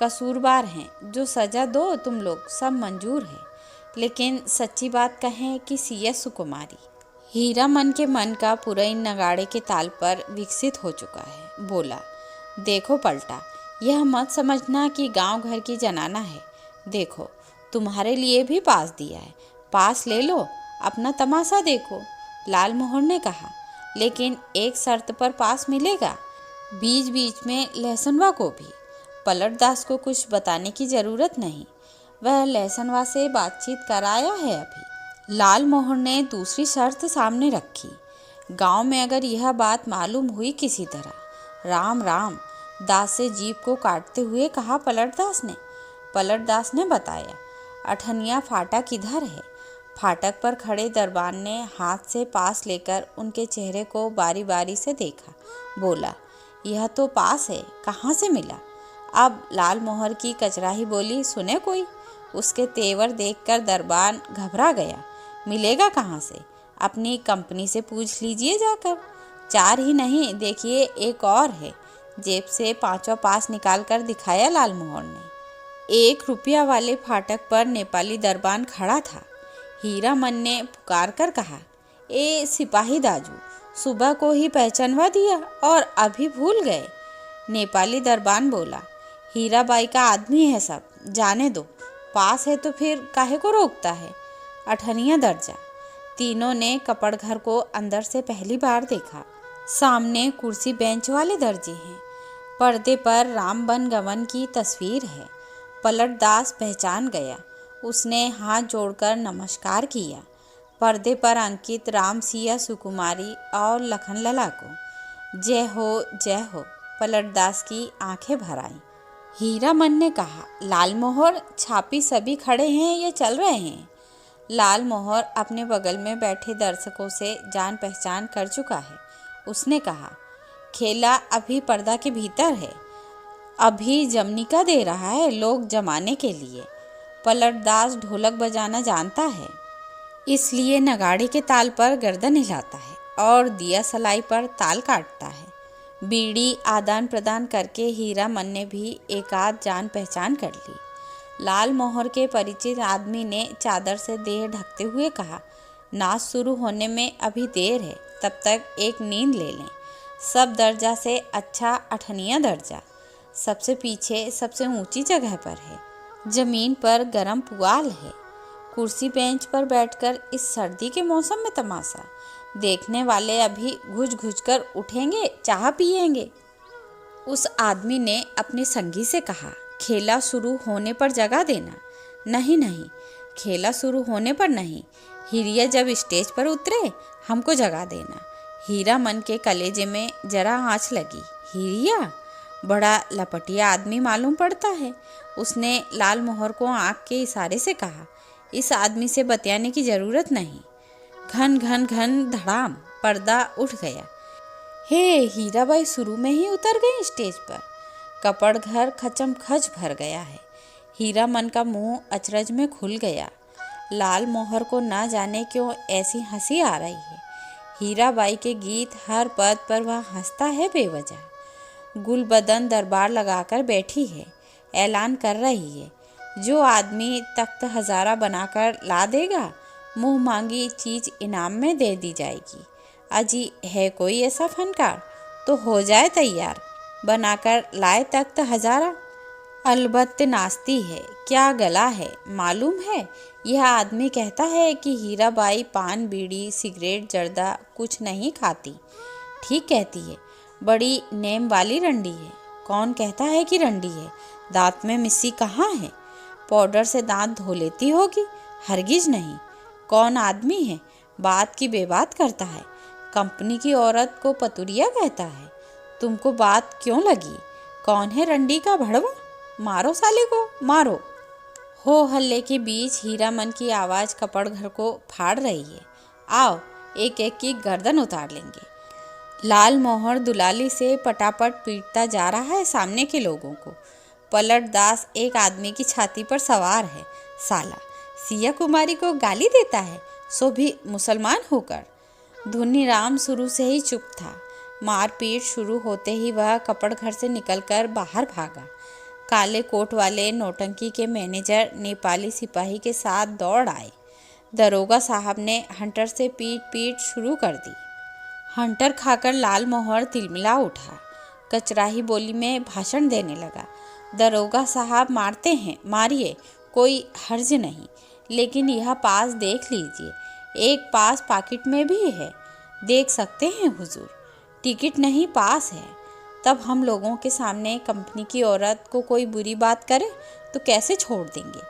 कसूरवार हैं, जो सज़ा दो तुम लोग सब मंजूर है, लेकिन सच्ची बात कहें कि सीएस सुकुमारी। हीरामन के मन का पूरा इन नगाड़े के ताल पर विकसित हो चुका है। बोला, देखो पलटा, यह मत समझना कि गांव घर की जनाना है। देखो, तुम्हारे लिए भी पास दिया है, पास ले लो, अपना तमाशा देखो। लाल मोहर ने कहा, लेकिन एक शर्त पर पास मिलेगा, बीच बीच में लहसनवा को भी। पलटदास को कुछ बताने की जरूरत नहीं, वह लहसनवा से बातचीत कराया है अभी। लाल मोहर ने दूसरी शर्त सामने रखी, गांव में अगर यह बात मालूम हुई किसी तरह, राम राम। दास से जीप को काटते हुए कहा पलटदास ने। पलटदास ने बताया, अठनिया फाटक किधर है। फाटक पर खड़े दरबान ने हाथ से पास लेकर उनके चेहरे को बारी बारी से देखा। बोला, यह तो पास है, कहाँ से मिला? अब लाल मोहर की कचराही बोली सुने कोई। उसके तेवर देखकर दरबान घबरा गया। मिलेगा कहाँ से? अपनी कंपनी से पूछ लीजिए जाकर। 4 ही नहीं, देखिए एक और है। जेब से 5वां पास निकाल कर दिखाया लाल मोहर ने। 1 रुपया वाले फाटक पर नेपाली दरबान खड़ा था। हीरामन ने पुकार कर कहा, ए सिपाही दाजू, सुबह को ही पहचानवा दिया और अभी भूल गए। नेपाली दरबान बोला, हीराबाई का आदमी है सब, जाने दो, पास है तो फिर काहे को रोकता है। 8वां दर्जा। तीनों ने कपड़ घर को अंदर से पहली बार देखा। सामने कुर्सी बेंच वाले दर्जे हैं। पर्दे पर रामबन गवन की तस्वीर है। पलटदास पहचान गया। उसने हाथ जोड़कर नमस्कार किया। पर्दे पर अंकित राम सिया सुकुमारी और लखनलला को। जय हो जय हो। पलटदास की आंखें भर आईं। हीरामन ने कहा, लाल मोहर, छापी सभी खड़े हैं या चल रहे हैं? लाल मोहर अपने बगल में बैठे दर्शकों से जान पहचान कर चुका है। उसने कहा, खेला अभी पर्दा के भीतर है, अभी जमनिका दे रहा है लोग जमाने के लिए। पलटदास ढोलक बजाना जानता है, इसलिए नगाड़े के ताल पर गर्दन हिलाता है और दिया सलाई पर ताल काटता है। बीड़ी आदान प्रदान करके हीरामन ने भी एक आध जान पहचान कर ली। लाल मोहर के परिचित आदमी ने चादर से देह ढकते हुए कहा, नाच शुरू होने में अभी देर है, तब तक एक नींद ले लें। सब दर्जा से अच्छा 8वां दर्जा, सबसे पीछे सबसे ऊंची जगह पर है। जमीन पर गरम पुआल है। कुर्सी बेंच पर बैठकर इस सर्दी के मौसम में तमाशा देखने वाले अभी घुस घुस कर उठेंगे, चाह पिएंगे। उस आदमी ने अपने संगी से कहा, खेला शुरू होने पर जगा देना। नहीं नहीं, खेला शुरू होने पर नहीं, हिरिया जब स्टेज पर उतरे हमको जगा देना। हीरामन के कलेजे में जरा आँच लगी। हिरिया? बड़ा लपटिया आदमी मालूम पड़ता है। उसने लाल मोहर को आँख के इशारे से कहा, इस आदमी से बतियाने की जरूरत नहीं। घन घन घन धड़ाम, पर्दा उठ गया। हे, हीराबाई शुरू में ही उतर गई स्टेज पर। कपड़ घर खचम खच भर गया है। हीरामन का मुंह अचरज में खुल गया। लाल मोहर को ना जाने क्यों ऐसी हंसी आ रही है। हीराबाई के गीत हर पद पर वह हंसता है बेवजह। गुलबदन दरबार लगाकर बैठी है, ऐलान कर रही है, जो आदमी तख्त हजारा बनाकर ला देगा, मुंह मांगी चीज इनाम में दे दी जाएगी। अजी है कोई ऐसा फनकार तो हो जाए तैयार, बनाकर लाए तख्त हजारा। अलबत्ते नाचती है, क्या गला है मालूम है। यह आदमी कहता है कि हीराबाई पान बीड़ी सिगरेट जर्दा कुछ नहीं खाती। ठीक कहती है, बड़ी नेम वाली रंडी है। कौन कहता है कि रंडी है? दांत में मिस्सी कहाँ है? पाउडर से दांत धो लेती होगी। हरगिज नहीं। कौन आदमी है? बात की बेबात करता है। कंपनी की औरत को पतुरिया कहता है। तुमको बात क्यों लगी? कौन है रंडी का भड़वा? मारो साले को, मारो। हो हल्ले के बीच हीरामन की आवाज़ कपड़ घर को फाड़ रही है। आओ, एक एक की गर्दन उतार लेंगे। लाल मोहर दुलाली से पटापट पीटता जा रहा है सामने के लोगों को। पलट दास एक आदमी की छाती पर सवार है। साला सिया कुमारी को गाली देता है, सो भी मुसलमान होकर। धुनीराम शुरू से ही चुप था। मारपीट शुरू होते ही वह कपड़ घर से निकलकर बाहर भागा। काले कोट वाले नौटंकी के मैनेजर नेपाली सिपाही के साथ दौड़ आए। दरोगा साहब ने हंटर से पीट शुरू कर दी। हंटर खाकर लाल मोहर तिलमिला उठा, कचराही बोली में भाषण देने लगा। दरोगा साहब मारते हैं, मारिए, कोई हर्ज नहीं, लेकिन यह पास देख लीजिए, एक पास पॉकेट में भी है, देख सकते हैं हुजूर। टिकट नहीं, पास है। तब हम लोगों के सामने कंपनी की औरत को कोई बुरी बात करे तो कैसे छोड़ देंगे।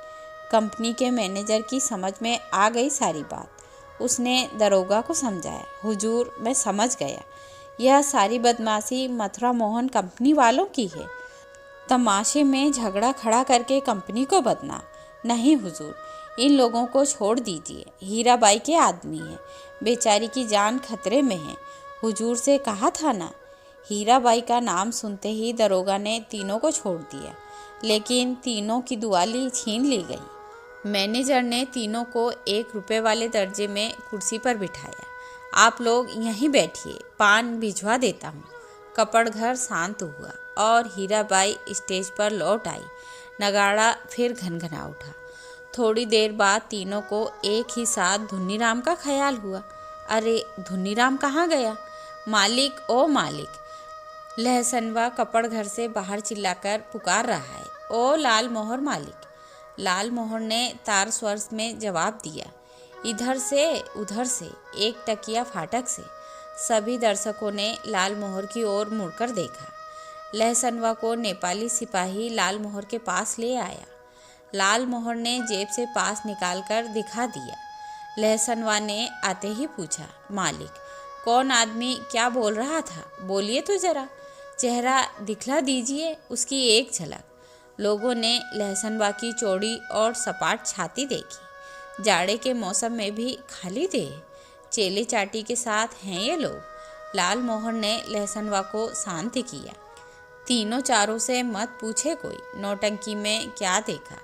कंपनी के मैनेजर की समझ में आ गई सारी बात। उसने दरोगा को समझाया, हुजूर मैं समझ गया, यह सारी बदमाशी मथुरा मोहन कंपनी वालों की है। तमाशे में झगड़ा खड़ा करके कंपनी को बदनाम नहीं हुजूर, इन लोगों को छोड़ दीजिए। हीराबाई के आदमी हैं, बेचारी की जान खतरे में है, हुजूर से कहा था ना। हीराबाई का नाम सुनते ही दरोगा ने तीनों को छोड़ दिया, लेकिन तीनों की दुआली छीन ली गई। मैनेजर ने तीनों को 1 रुपए वाले दर्जे में कुर्सी पर बिठाया। आप लोग यहीं बैठिए, पान भिजवा देता हूँ। कपड़ घर शांत हुआ और हीराबाई स्टेज पर लौट आई। नगाड़ा फिर घनघना उठा। थोड़ी देर बाद तीनों को एक ही साथ धुनीराम का ख्याल हुआ। अरे धुनीराम कहाँ गया? मालिक ओ मालिक, लहसनवा कपड़ घर से बाहर चिल्लाकर पुकार रहा है, ओ लाल मोहर मालिक। लाल मोहर ने तार स्वर में जवाब दिया, इधर से उधर से, एक टकिया फाटक से। सभी दर्शकों ने लाल मोहर की ओर मुड़कर देखा। लहसनवा को नेपाली सिपाही लाल मोहर के पास ले आया। लाल मोहर ने जेब से पास निकालकर दिखा दिया। लहसनवा ने आते ही पूछा, मालिक कौन आदमी क्या बोल रहा था, बोलिए तो जरा, चेहरा दिखला दीजिए उसकी एक झलक। लोगों ने लहसनवा की चौड़ी और सपाट छाती देखी। जाड़े के मौसम में भी खाली देह, चेले चाटी के साथ हैं ये लोग। लाल मोहर ने लहसनवा को शांत किया। तीनों चारों से मत पूछे कोई, नौटंकी में क्या देखा,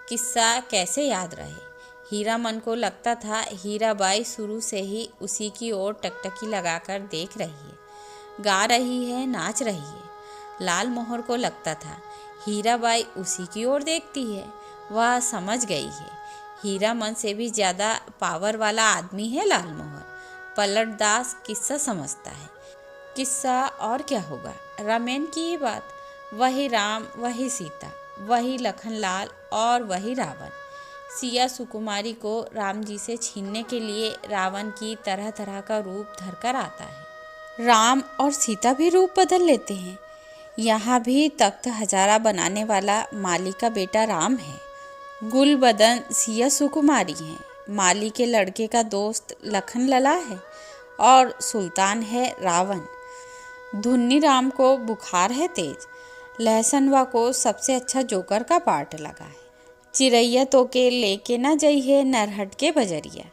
किस्सा कैसे याद रहे। हीरामन को लगता था हीराबाई शुरू से ही उसी की ओर टकटकी लगाकर देख रही है, गा रही है, नाच रही है। लाल मोहर को लगता था हीराबाई उसी की ओर देखती है। वह समझ गई है हीरामन से भी ज़्यादा पावर वाला आदमी है लाल मोहर। पलट दास किस्सा समझता है। किस्सा और क्या होगा, रामायण की ही बात, वही राम, वही सीता, वही लखनलाल और वही रावण। सिया सुकुमारी को राम जी से छीनने के लिए रावण की तरह तरह का रूप धरकर आता है। राम और सीता भी रूप बदल लेते हैं। यहाँ भी तख्त हजारा बनाने वाला माली का बेटा राम है। गुलबदन सिया सुकुमारी है। माली के लड़के का दोस्त लखन लला है और सुल्तान है रावण। धुनीराम को बुखार है तेज। लहसनवा को सबसे अच्छा जोकर का पार्ट लगा है। चिरैया तो के लेके ना जाई है नरहट के बजरिया।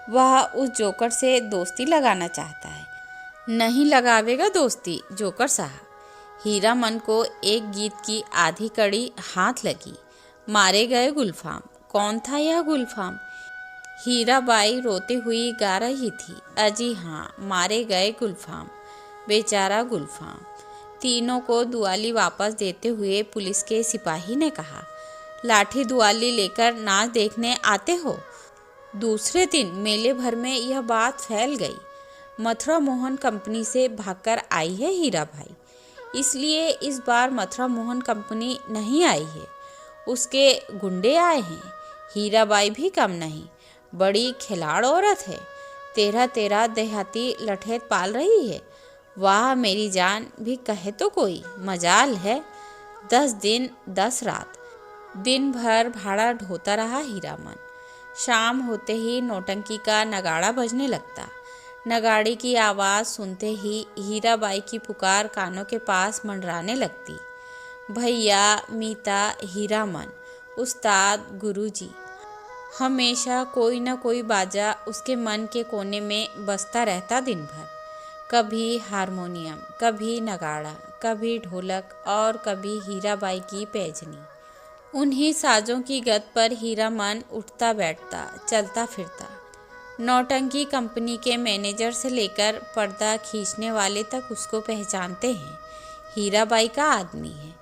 वह उस जोकर से दोस्ती लगाना चाहता है। नहीं लगावेगा दोस्ती जोकर साहब। हीरामन को एक गीत की आधी कड़ी हाथ लगी, मारे गए गुलफाम। कौन था यह गुलफाम? हीराबाई रोती हुई गा रही थी, अजी हाँ, मारे गए गुलफाम, बेचारा गुलफाम। तीनों को दुआली वापस देते हुए पुलिस के सिपाही ने कहा, लाठी दुआली लेकर नाच देखने आते हो? दूसरे दिन मेले भर में यह बात फैल गई। मथुरा मोहन कंपनी से भागकर आई है हीराबाई, इसलिए इस बार मथुरा मोहन कंपनी नहीं आई है, उसके गुंडे आए हैं। हीराबाई भी कम नहीं, बड़ी खिलाड़ औरत है। 13 देहाती लठेत पाल रही है। वाह मेरी जान भी कहे तो कोई, मजाल है। 10 दिन 10 रात दिन भर भाड़ा ढोता रहा हीरामन। शाम होते ही नौटंकी का नगाड़ा बजने लगता। नगाड़े की आवाज़ सुनते ही हीराबाई की पुकार कानों के पास मंडराने लगती। भैया, मीता, हीरामन, उस्ताद, गुरुजी, हमेशा कोई न कोई बाजा उसके मन के कोने में बजता रहता दिन भर। कभी हारमोनियम, कभी नगाड़ा, कभी ढोलक और कभी हीराबाई की पैजनी। उन्हीं साजों की गत पर हीरामन उठता बैठता, चलता फिरता। नौटंकी कंपनी के मैनेजर से लेकर पर्दा खींचने वाले तक उसको पहचानते हैं, हीराबाई का आदमी है।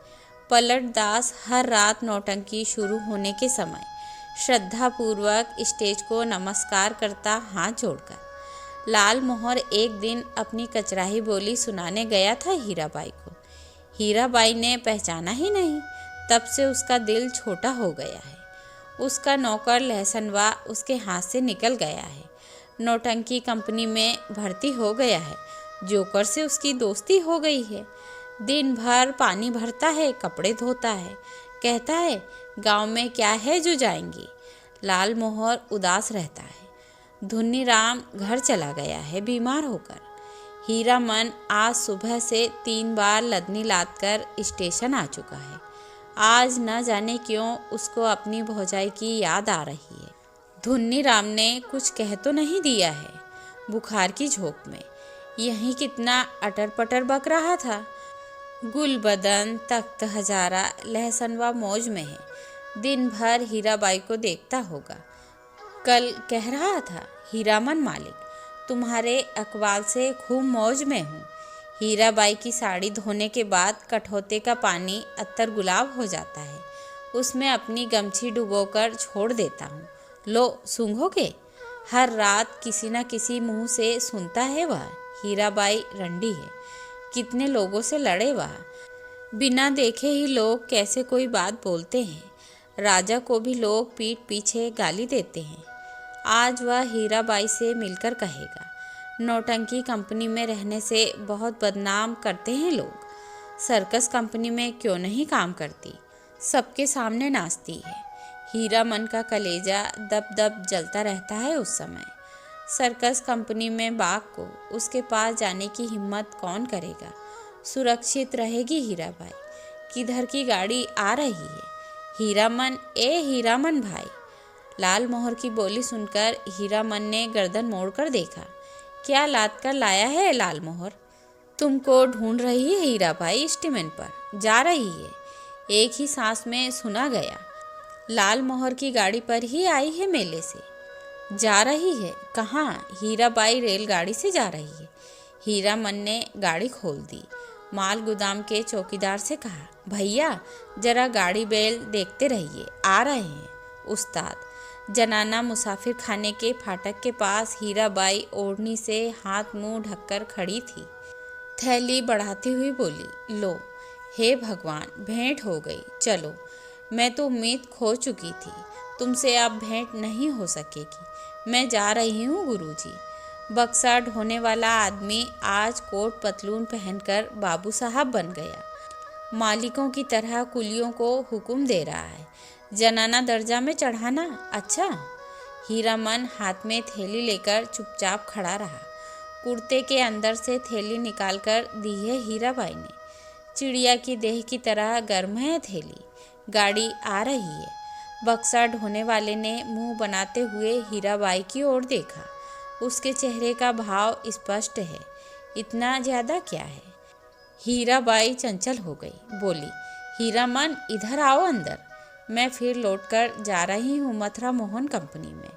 पलट दास हर रात नौटंकी शुरू होने के समय श्रद्धापूर्वक स्टेज को नमस्कार करता, हाथ जोड़कर। लाल मोहर एक दिन अपनी कचराही बोली सुनाने गया था हीराबाई को। हीराबाई ने पहचाना ही नहीं। तब से उसका दिल छोटा हो गया है। उसका नौकर लहसनवा उसके हाथ से निकल गया है। नौटंकी कंपनी में भर्ती हो गया है। जोकर से उसकी दोस्ती हो गई है। दिन भर पानी भरता है, कपड़े धोता है। कहता है गांव में क्या है जो जाएंगी। लाल मोहर उदास रहता है। धुन्नीराम घर चला गया है बीमार होकर। हीरामन आज सुबह से 3 बार लदनी लादकर स्टेशन आ चुका है। आज न जाने क्यों उसको अपनी भौजाई की याद आ रही है। धुन्नीराम ने कुछ कह तो नहीं दिया है। बुखार की झोंक में यहीं कितना अटर पटर बक रहा था। गुलबदन तख्त हजारा लहसनवा मौज में है। दिन भर हीराबाई को देखता होगा। कल कह रहा था, हीरामन मालिक, तुम्हारे अकबाल से खूब मौज में हूँ। हीराबाई की साड़ी धोने के बाद कठौते का पानी अत्तर गुलाब हो जाता है। उसमें अपनी गमछी डुबोकर छोड़ देता हूँ। लो सूंघोगे? हर रात किसी न किसी मुंह से सुनता है वह, हीराबाई रंडी है। कितने लोगों से लड़े वह। बिना देखे ही लोग कैसे कोई बात बोलते हैं। राजा को भी लोग पीठ पीछे गाली देते हैं। आज वह हीराबाई से मिलकर कहेगा। नौटंकी कंपनी में रहने से बहुत बदनाम करते हैं लोग। सर्कस कंपनी में क्यों नहीं काम करती, सबके सामने नाचती है। हीरामन का कलेजा दब दब जलता रहता है उस समय। सर्कस कंपनी में बाघ को उसके पास जाने की हिम्मत कौन करेगा। सुरक्षित रहेगी हीराबाई। किधर की गाड़ी आ रही है? हीरामन, ए हीरामन भाई। लाल मोहर की बोली सुनकर हीरामन ने गर्दन मोड़कर देखा। क्या लाद कर लाया है लाल मोहर? तुमको ढूंढ रही है हीराबाई, स्टीमर पर जा रही है। एक ही सांस में सुना गया। लाल मोहर की गाड़ी पर ही आई है मेले से। जा रही है? कहाँ? हीराबाई रेलगाड़ी से जा रही है। हीरामन ने गाड़ी खोल दी। माल गोदाम के चौकीदार से कहा, भैया जरा गाड़ी बैल देखते रहिए, आ रहे हैं उस्ताद। जनाना मुसाफिर खाने के फाटक के पास हीराबाई ओढ़नी से हाथ मुंह ढककर खड़ी थी। थैली बढ़ाती हुई बोली, लो, हे भगवान, भेंट हो गई। चलो, मैं तो उम्मीद खो चुकी थी। तुमसे अब भेंट नहीं हो सकेगी। मैं जा रही हूँ गुरुजी। बक्सा ढोने वाला आदमी आज कोट पतलून पहनकर बाबू साहब बन गया। मालिकों की तरह कुलियों को हुक्म दे रहा है। जनाना दर्जा में चढ़ाना। अच्छा। हीरामन हाथ में थैली लेकर चुपचाप खड़ा रहा। कुर्ते के अंदर से थैली निकालकर दी है हीराबाई ने। चिड़िया की देह की तरह गर्म है थैली। गाड़ी आ रही है। बक्सा ढोने वाले ने मुंह बनाते हुए हीराबाई की ओर देखा। उसके चेहरे का भाव स्पष्ट है। इतना ज्यादा क्या है? हीराबाई चंचल हो गई, बोली, हीरामन इधर आओ अंदर। मैं फिर लौटकर जा रही हूँ मथुरा मोहन कंपनी में।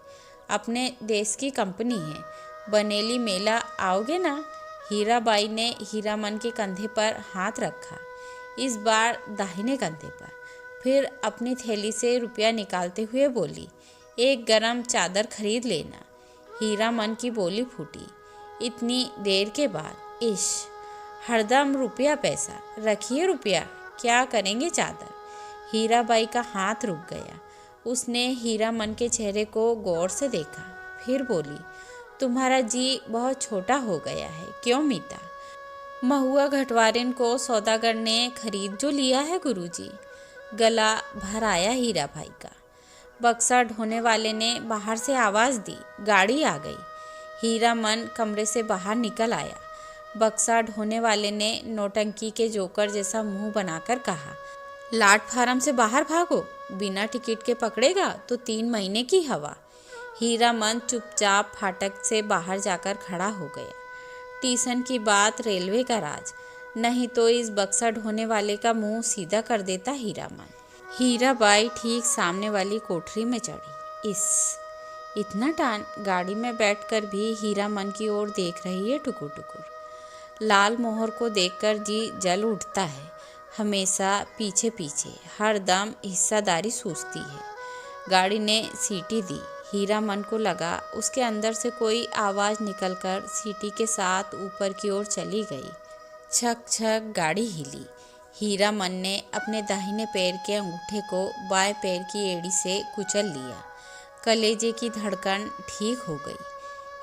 अपने देश की कंपनी है। बनेली मेला आओगे ना? हीराबाई ने हीरामन के कंधे पर हाथ रखा, इस बार दाहिने कंधे पर। फिर अपनी थैली से रुपया निकालते हुए बोली, एक गरम चादर खरीद लेना। हीरामन की बोली फूटी। इतनी देर के बाद, इश, हरदम रुपया पैसा। रखिए रुपया, क्या करेंगे चादर। हीराबाई का हाथ रुक गया। उसने हीरामन के चेहरे को गौर से देखा। फिर बोली, तुम्हारा जी बहुत छोटा हो गया है, क्यों मीता? महुआ घटवारिन को सौदागर ने खरीद जो लिया है गुरुजी। गला भर आया हीराबाई का। बक्सा ढोने वाले ने बाहर से आवाज़ दी, गाड़ी आ गई। हीरामन कमरे से बाहर निकल आया। बक्सा ढोने वाले ने नौटंकी के जोकर जैसा मुंह बनाकर कहा, प्लेटफार्म से बाहर भागो, बिना टिकट के पकड़ेगा तो 3 महीने की हवा। हीरामन चुपचाप फाटक से बाहर जाकर खड़ा हो गया। स्टेशन की बात रेलवे का राज। नहीं तो इस बक्सा ढोने वाले का मुंह सीधा कर देता हीरामन। हीराबाई ठीक सामने वाली कोठरी में चढ़ी। इतना टान गाड़ी में बैठकर भी हीरामन की ओर देख रही है टुकुर टुकुर। लाल मोहर को देखकर जी जल उठता है। हमेशा पीछे पीछे हर दम हिस्सादारी सूझती है। गाड़ी ने सीटी दी। हीरामन को लगा उसके अंदर से कोई आवाज़ निकलकर सीटी के साथ ऊपर की ओर चली गई। छक छक गाड़ी हिली। हीरामन ने अपने दाहिने पैर के अंगूठे को बाएं पैर की एड़ी से कुचल लिया। कलेजे की धड़कन ठीक हो गई।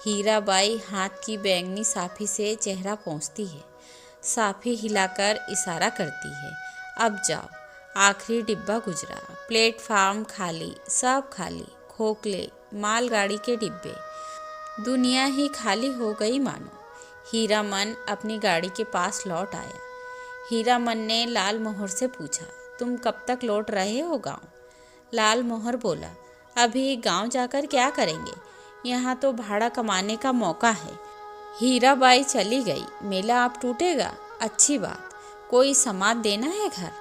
हीराबाई हाथ की बैंगनी साफी से चेहरा पोंछती है। साफी हिलाकर इशारा करती है, अब जाओ। आखिरी डिब्बा गुजरा। प्लेटफार्म खाली, सब खाली। खोखले मालगाड़ी के डिब्बे। दुनिया ही खाली हो गई मानो। हीरामन अपनी गाड़ी के पास लौट आया। हीरामन ने लाल मोहर से पूछा, तुम कब तक लौट रहे हो गांव? लाल मोहर बोला, अभी गांव जाकर क्या करेंगे, यहाँ तो भाड़ा कमाने का मौका है। हीराबाई चली गई। मेला अब टूटेगा, अच्छी बात। कोई समाद देना है घर।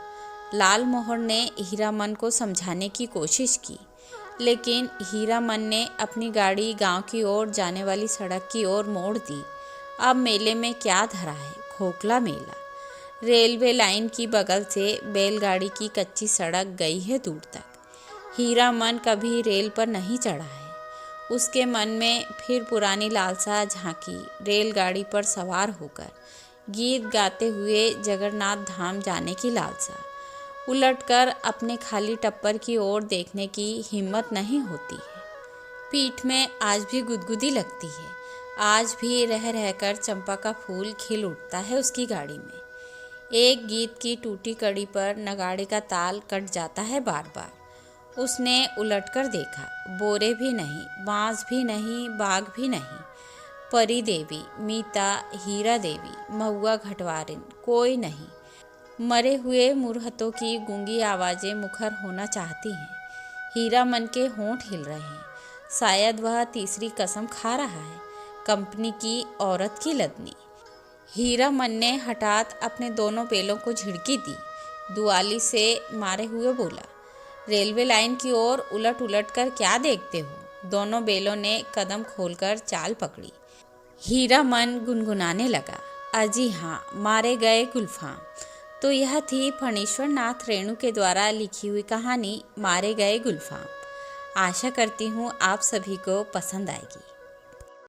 लाल मोहर ने हीरामन को समझाने की कोशिश की, लेकिन हीरामन ने अपनी गाड़ी गांव की ओर जाने वाली सड़क की ओर मोड़ दी। अब मेले में क्या धरा है, खोखला मेला। रेलवे लाइन की बगल से बैलगाड़ी की कच्ची सड़क गई है दूर तक। हीरामन कभी रेल पर नहीं चढ़ा है। उसके मन में फिर पुरानी लालसा झांकी। रेलगाड़ी पर सवार होकर गीत गाते हुए जगन्नाथ धाम जाने की लालसा। उलटकर अपने खाली टप्पर की ओर देखने की हिम्मत नहीं होती है। पीठ में आज भी गुदगुदी लगती है। आज भी रह रहकर चंपा का फूल खिल उठता है उसकी गाड़ी में। एक गीत की टूटी कड़ी पर नगाड़े का ताल कट जाता है बार बार। उसने उलटकर देखा। बोरे भी नहीं, बांस भी नहीं, बाग भी नहीं। परी देवी, मीता, हीरा देवी, महुआ घटवारिन, कोई नहीं। मरे हुए मुरहतों की गूंगी आवाज़ें मुखर होना चाहती हैं। हीरामन के होंठ हिल रहे हैं। शायद वह तीसरी कसम खा रहा है, कंपनी की औरत की लदनी। हीरामन ने हठात अपने दोनों बेलों को झिड़की दी। दुआली से मारे हुए बोला, रेलवे लाइन की ओर उलट उलट कर क्या देखते हो? दोनों बेलों ने कदम खोलकर चाल पकड़ी। हीरामन गुनगुनाने लगा, अजी हाँ, मारे गए गुलफाम। तो यह थी फणीश्वर नाथ रेणु के द्वारा लिखी हुई कहानी मारे गए गुलफाम। आशा करती हूँ आप सभी को पसंद आएगी।